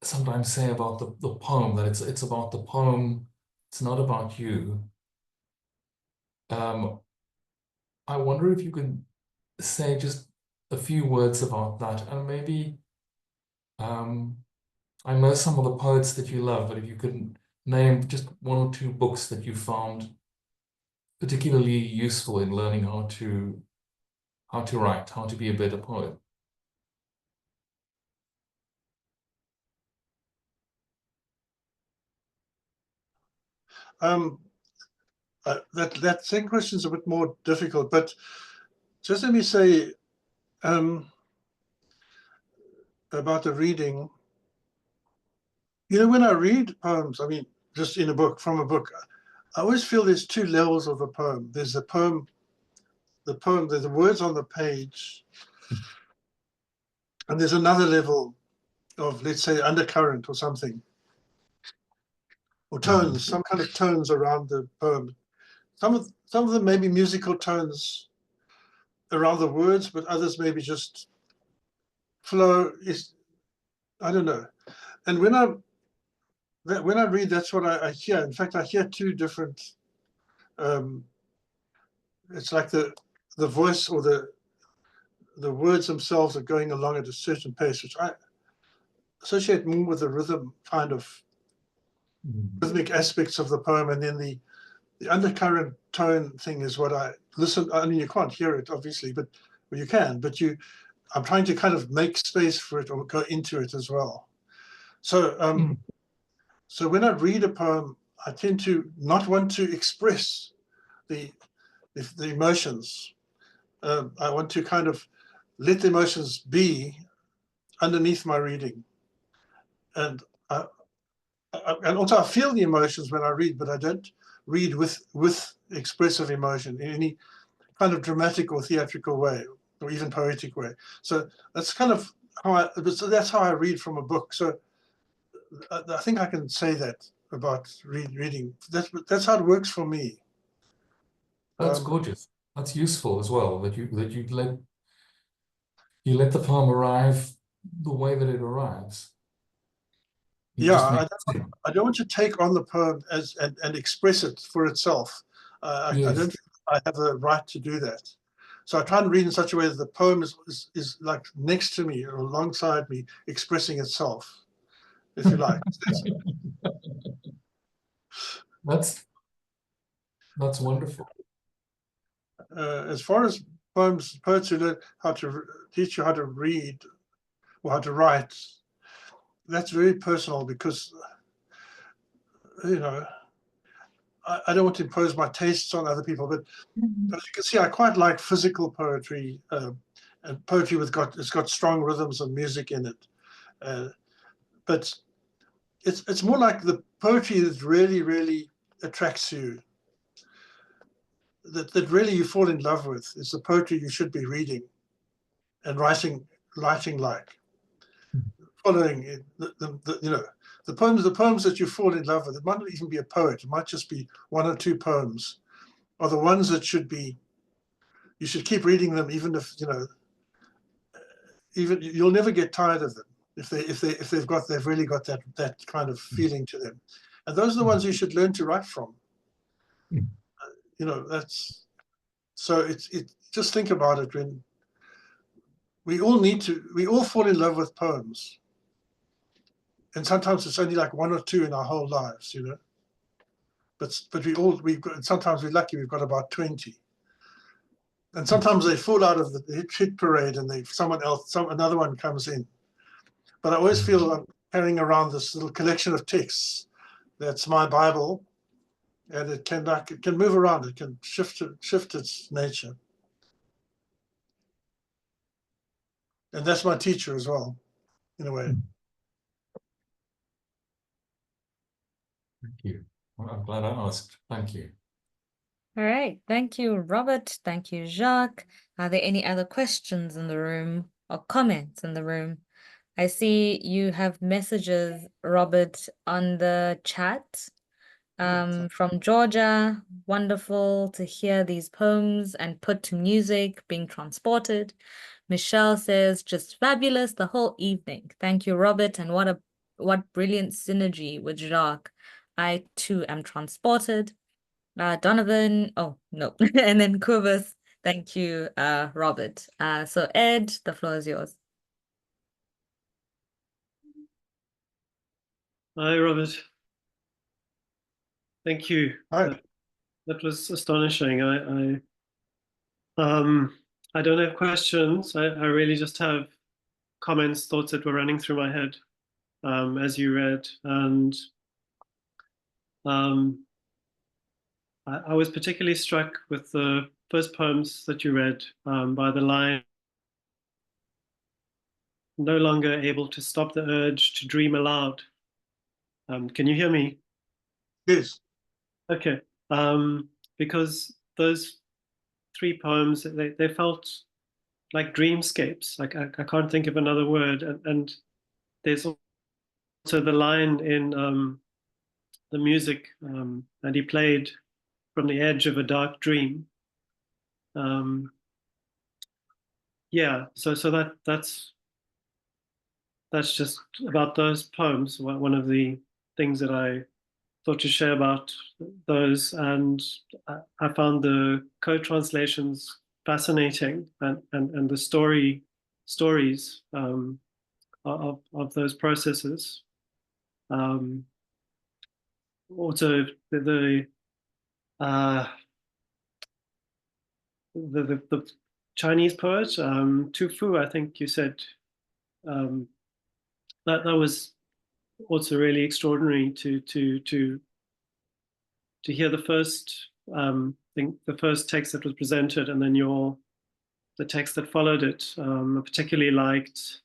sometimes say about the poem, that it's about the poem, it's not about you. I wonder if you could say just a few words about that, and maybe I know some of the poets that you love, but if you could name just one or two books that you found particularly useful in learning how to write, how to be a better poet. That second question is a bit more difficult, but just let me say about the reading. You know, when I read poems, I mean, just in a book, from a book, I always feel there's two levels of a poem. There's there's the words on the page, and there's another level of, let's say, undercurrent or something, or tones, some kind of tones around the poem. Some of them may be musical tones around the words, but others maybe just flow. I don't know. And when I read, that's what I hear. In fact, I hear two different. It's like the voice or the words themselves are going along at a certain pace, which I associate more with the rhythm, kind of rhythmic aspects of the poem, and then the undercurrent tone thing is what I listen. I mean, you can't hear it obviously, but well, you can. But I'm trying to kind of make space for it or go into it as well. So so when I read a poem, I tend to not want to express the emotions. I want to kind of let the emotions be underneath my reading, and and also I feel the emotions when I read, but I don't read with expressive emotion in any kind of dramatic or theatrical way, or even poetic way. So that's kind of how that's how I read from a book. So I think I can say that about reading. That's how it works for me. That's gorgeous. That's useful as well, that you let the poem arrive the way that it arrives. Yeah, I don't want to take on the poem and express it for itself. I don't think I have the right to do that. So I try and read in such a way that the poem is like next to me or alongside me, expressing itself, if you like. That's wonderful. As far as poets who learn how to teach you how to read or how to write, that's very personal because, you know, I don't want to impose my tastes on other people, but as you can see, I quite like physical poetry and poetry it's got strong rhythms and music in it. But it's more like the poetry that really, really attracts you, that really you fall in love with, is the poetry you should be reading and writing like, following it, you know, the poems that you fall in love with. It might not even be a poet. It might just be one or two poems, are the ones that you should keep reading them, even if, you know, even you'll never get tired of them if they've really got that kind of feeling to them. And those are the ones you should learn to write from. You know, that's so it's just think about it. When we all fall in love with poems, and sometimes it's only like one or two in our whole lives, you know. But sometimes we're lucky, we've got about 20. And sometimes they fall out of the hit parade and another one comes in. But I always feel I'm carrying around this little collection of texts. That's my Bible, and it can move around. It can shift its nature, and that's my teacher as well, in a way. Thank you. Well, I'm glad I asked. Thank you. All right. Thank you, Robert. Thank you, Jacques. Are there any other questions in the room or comments in the room? I see you have messages, Robert, on the chat. From Georgia, wonderful to hear these poems and put to music, being transported. Michelle says, just fabulous the whole evening. Thank you, Robert, and what brilliant synergy with Jacques. I too am transported. Donovan, oh no, and then Kubus, thank you, Robert. So Ed, the floor is yours. Hi, Robert. Thank you. Hi. That was astonishing. I don't have questions. I really just have comments, thoughts that were running through my head as you read. And I was particularly struck with the first poems that you read by the line, no longer able to stop the urge to dream aloud. Can you hear me? Yes. Okay. Because those three poems, they felt like dreamscapes. Like I can't think of another word. And there's also the line in the music that he played from the edge of a dark dream. Yeah, so that's just about those poems. One of the things that I thought to share about those, and I found the co-translations fascinating, and the stories of those processes. Also, uh, the Chinese poet Tu Fu, I think you said, that was also really extraordinary to hear the first think the first text that was presented, and then the text that followed it. I particularly liked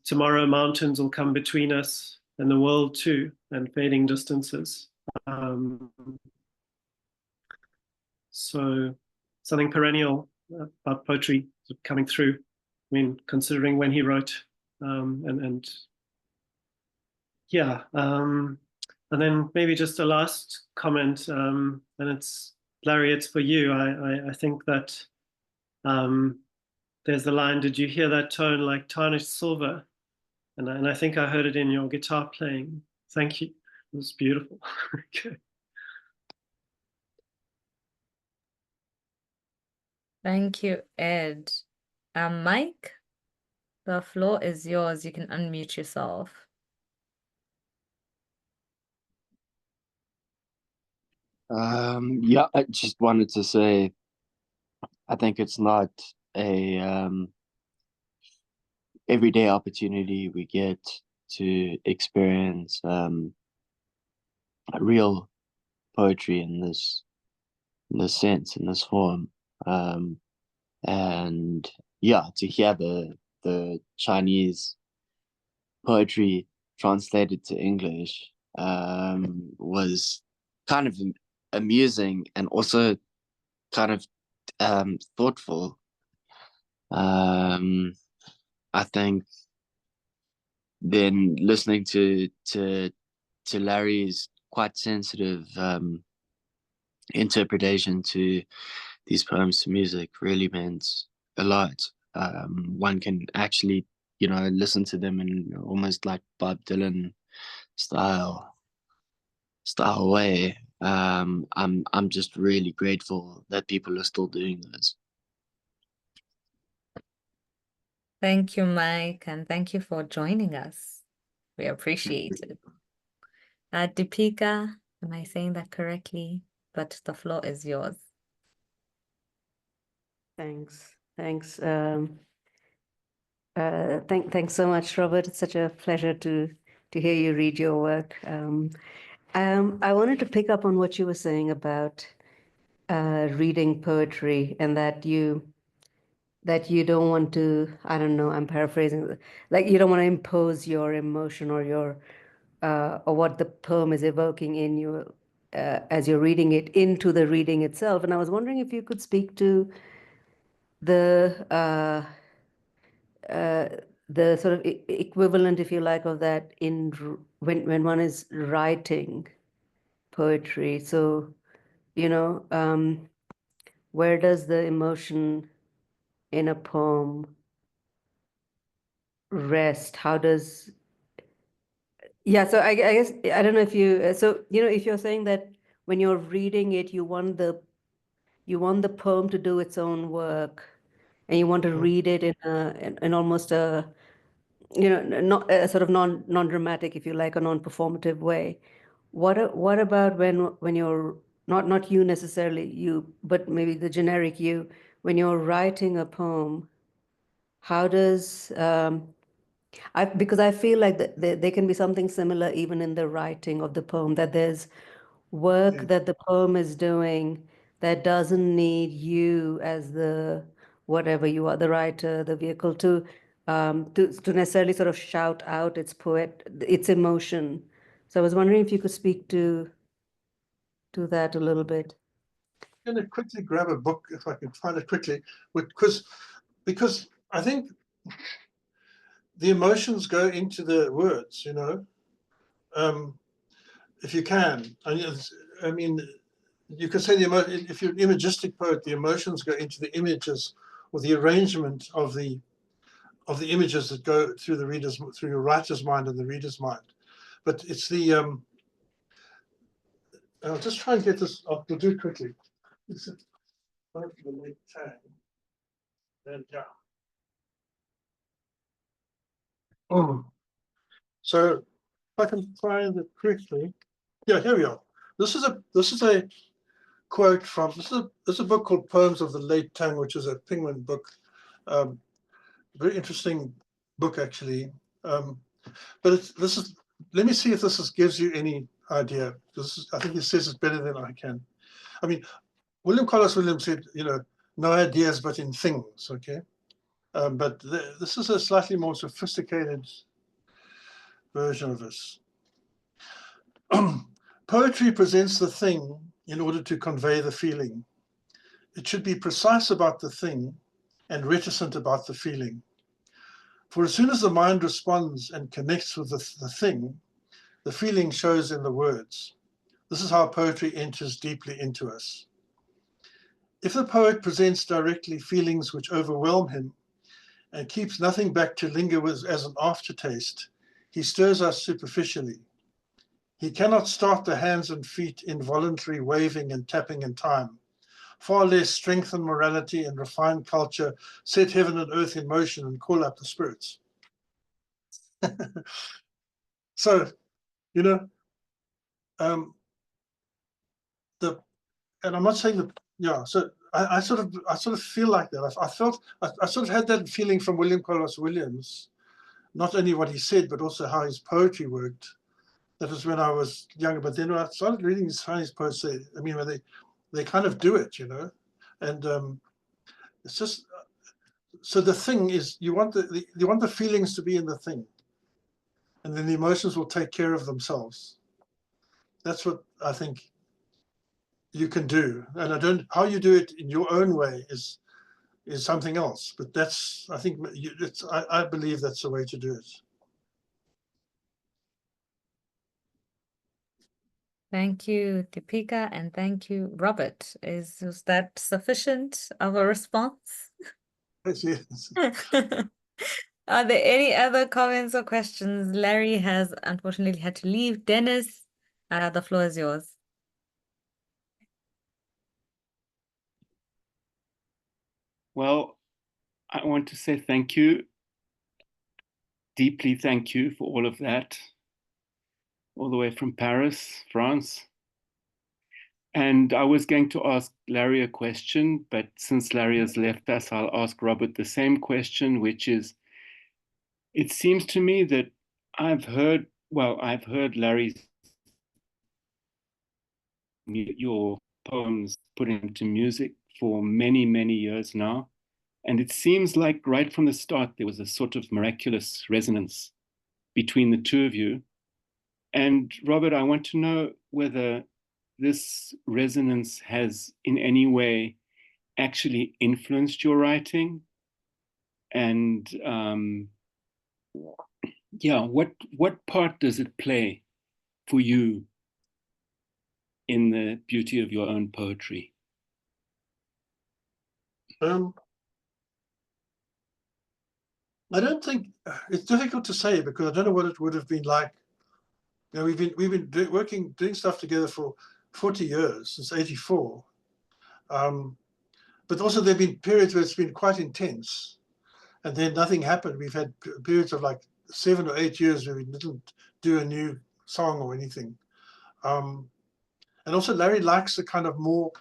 "Tomorrow mountains will come between us and the world too, and fading distances." So something perennial about poetry coming through. I mean, considering when he wrote, and yeah. And then maybe just a last comment, and it's Larry, it's for you. I think that there's the line, "Did you hear that tone like tarnished silver?" And I think I heard it in your guitar playing. Thank you. It was beautiful. Okay. Thank you, Ed. Mike, the floor is yours. You can unmute yourself. Yeah, I just wanted to say, I think it's not a everyday opportunity we get to experience real poetry in this sense, in this form. And yeah, to hear the Chinese poetry translated to English was kind of amusing and also kind of thoughtful. I think then listening to Larry's quite sensitive interpretation to these poems to music really meant a lot. One can actually, listen to them in almost like Bob Dylan style way. I'm just really grateful that people are still doing this. Thank you, Mike, and thank you for joining us. We appreciate it. Deepika, am I saying that correctly? But the floor is yours. Thanks. Thanks. Thanks so much, Robert. It's such a pleasure to hear you read your work. I wanted to pick up on what you were saying about reading poetry, and that you don't want to, I don't know, I'm paraphrasing, like you don't want to impose your emotion or your or what the poem is evoking in you as you're reading it into the reading itself. And I was wondering if you could speak to the sort of equivalent, if you like, of that in when one is writing poetry. So, where does the emotion in a poem rest? How does, yeah, so I guess, I don't know if you, so, if you're saying that when you're reading it, you want the poem to do its own work, and you want to read it in almost not a sort of non-dramatic, if you like, a non-performative way, what about when you're not you necessarily you, but maybe the generic you, when you're writing a poem, how does because I feel like there can be something similar even in the writing of the poem, that there's work Yeah. that the poem is doing that doesn't need you as the whatever you are, the writer, the vehicle, to necessarily sort of shout out its emotion. So I was wondering if you could speak to that a little bit. I'm going to quickly grab a book if I can find it quickly, because I think the emotions go into the words, you know, if you can. I mean, you could say if you're an imagistic poet, the emotions go into the images or the arrangement of the images that go through through your writer's mind and the reader's mind. But it's I'll just try and get this. I'll do it quickly. It's the late Tang. And yeah. Oh, so if I can find it quickly. Yeah, here we are. This is a quote from this is a book called Poems of the Late Tang, which is a Penguin book. Very interesting book actually. But let me see if gives you any idea. I think he says it better than I can. I mean, William Carlos Williams said, you know, no ideas but in things. Okay, but this is a slightly more sophisticated version of this. Poetry presents the thing in order to convey the feeling. It should be precise about the thing and reticent about the feeling. For as soon as the mind responds and connects with the thing, the feeling shows in the words. This is how poetry enters deeply into us. If the poet presents directly feelings which overwhelm him and keeps nothing back to linger with as an aftertaste, he stirs us superficially. He cannot start the hands and feet involuntary waving and tapping in time. Far less strengthen morality and refine culture, set heaven and earth in motion and call up the spirits. So, you know, and I'm not saying that, yeah, so I sort of feel like that. I sort of had that feeling from William Carlos Williams, not only what he said, but also how his poetry worked. That was when I was younger, but then when I started reading his Chinese poets, they kind of do it, you know, and it's just, so the thing is, you want the feelings to be in the thing, and then the emotions will take care of themselves. That's what I think you can do, and how you do it in your own way is something else. But that's, I think, I believe that's the way to do it. Thank you, Deepika, and thank you, Robert. Was that sufficient of a response? Yes. Are there any other comments or questions? Larry has unfortunately had to leave. Dennis, the floor is yours. Well, I want to say thank you, deeply thank you for all of that, all the way from Paris, France. And I was going to ask Larry a question, but since Larry has left us, I'll ask Robert the same question, which is, it seems to me that I've heard Larry's, your poems put into music for many, many years now. And it seems like right from the start, there was a sort of miraculous resonance between the two of you. And Robert, I want to know whether this resonance has in any way actually influenced your writing, and what part does it play for you in the beauty of your own poetry? I don't think, it's difficult to say, because I don't know what it would have been like. You know, we've been doing stuff together for 40 years, since '84. But also there've been periods where it's been quite intense, and then nothing happened. We've had periods of like 7 or 8 years where we didn't do a new song or anything. And also Larry likes the kind of more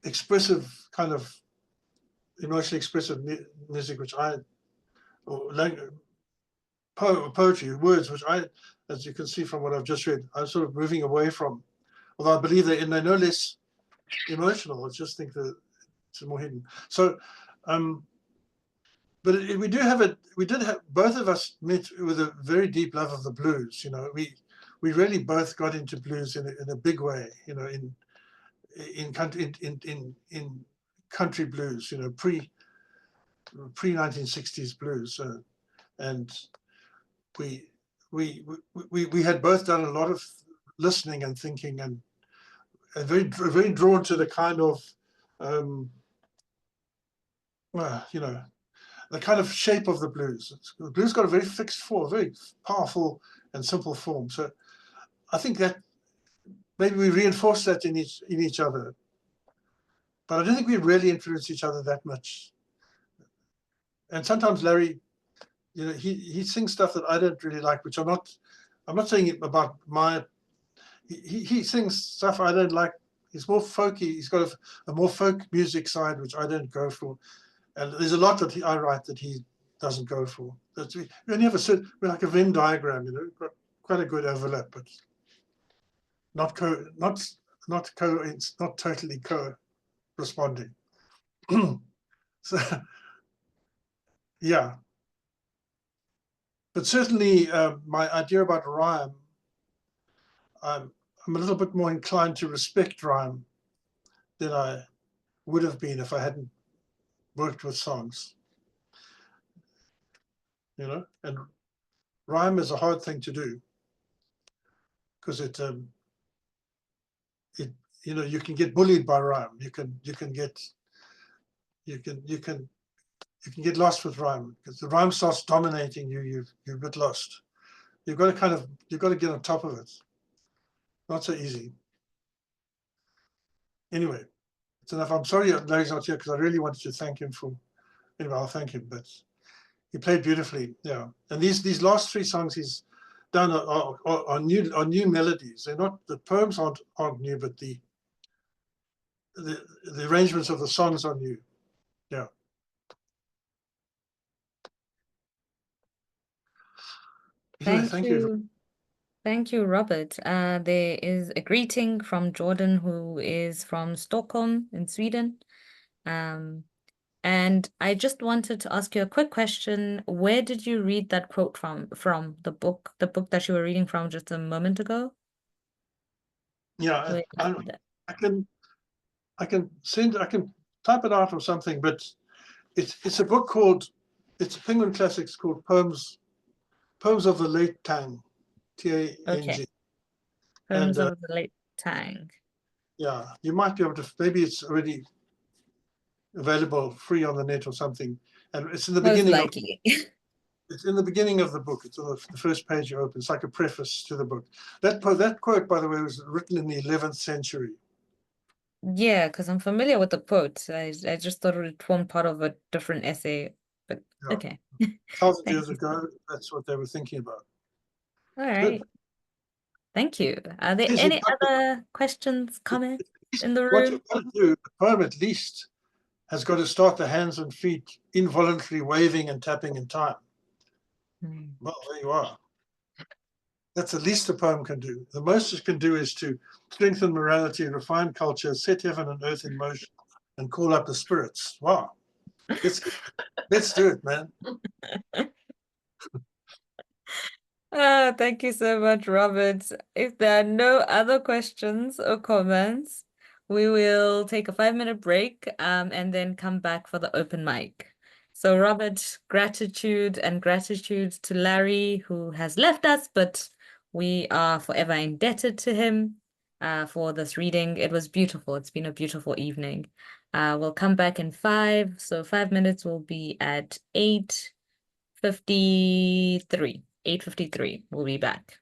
expressive, kind of emotionally expressive music, which poetry, words, which as you can see from what I've just read, I'm sort of moving away from. Although I believe they're no less emotional. I just think that it's more hidden. So, but we did have, both of us met with a very deep love of the blues. You know, we really both got into blues in a big way. You know, in country blues. You know, pre 1960s blues, and we had both done a lot of listening and thinking, and very drawn to the kind of you know, the kind of shape of the blues. The blues got a very fixed form, very powerful and simple form. So I think that maybe we reinforce that in each other, but I don't think we really influence each other that much. And sometimes Larry, you know, he sings stuff that I don't really like, which I'm not saying it about my. He sings stuff I don't like. He's more folky. He's got a more folk music side, which I don't go for. And there's a lot that I write that he doesn't go for. We only have we're like a Venn diagram, you know, got quite a good overlap, but not totally co-responding. So yeah, but certainly my idea about rhyme, I'm a little bit more inclined to respect rhyme than I would have been if I hadn't worked with songs. You know, and rhyme is a hard thing to do because it you know, you can get bullied by rhyme. You can get lost with rhyme because the rhyme starts dominating you. You're a bit lost. You've got to get on top of it. Not so easy. Anyway, it's enough. I'm sorry Larry's not here because I really wanted to thank him for. Anyway, I'll thank him, but he played beautifully. Yeah, and these last three songs he's done are new melodies. They're not, the poems aren't new, but the arrangements of the songs are new. Yeah. Anyway, Thank you. Thank you, Robert. There is a greeting from Jordan, who is from Stockholm in Sweden. And I just wanted to ask you a quick question. Where did you read that quote from? From the book that you were reading from just a moment ago? Yeah, Where did you read that? I can type it out or something, but it's a book called, it's a Penguin Classics called Poems of the Late Tang, Tang. Okay. Poems of the Late Tang. Yeah, you might be able to, maybe it's already available free on the net or something. And it's in the Most beginning likely. it's in the beginning of the book. It's on the first page you open. It's like a preface to the book. That quote, by the way, was written in the 11th century. Yeah, because I'm familiar with the quote. I just thought it formed part of a different essay, but Yeah. okay. 1,000 Thank years you. ago, that's what they were thinking about. All Good. right. Thank you. Are there Yes, any other questions, comments in the what room? you've got to do, the poem at least has got to start the hands and feet involuntarily waving and tapping in time. Well, there you are. That's the least a poem can do. The most it can do is to strengthen morality, refine culture, set heaven and earth in motion, and call up the spirits. Wow. Let's do it, man. Thank you so much, Robert. If there are no other questions or comments, we will take a 5-minute break and then come back for the open mic. So, Robert, gratitude to Larry, who has left us, but we are forever indebted to him for this reading. It was beautiful. It's been a beautiful evening. We'll come back in 5. So 5 minutes will be at 8:53. 8:53. We'll be back.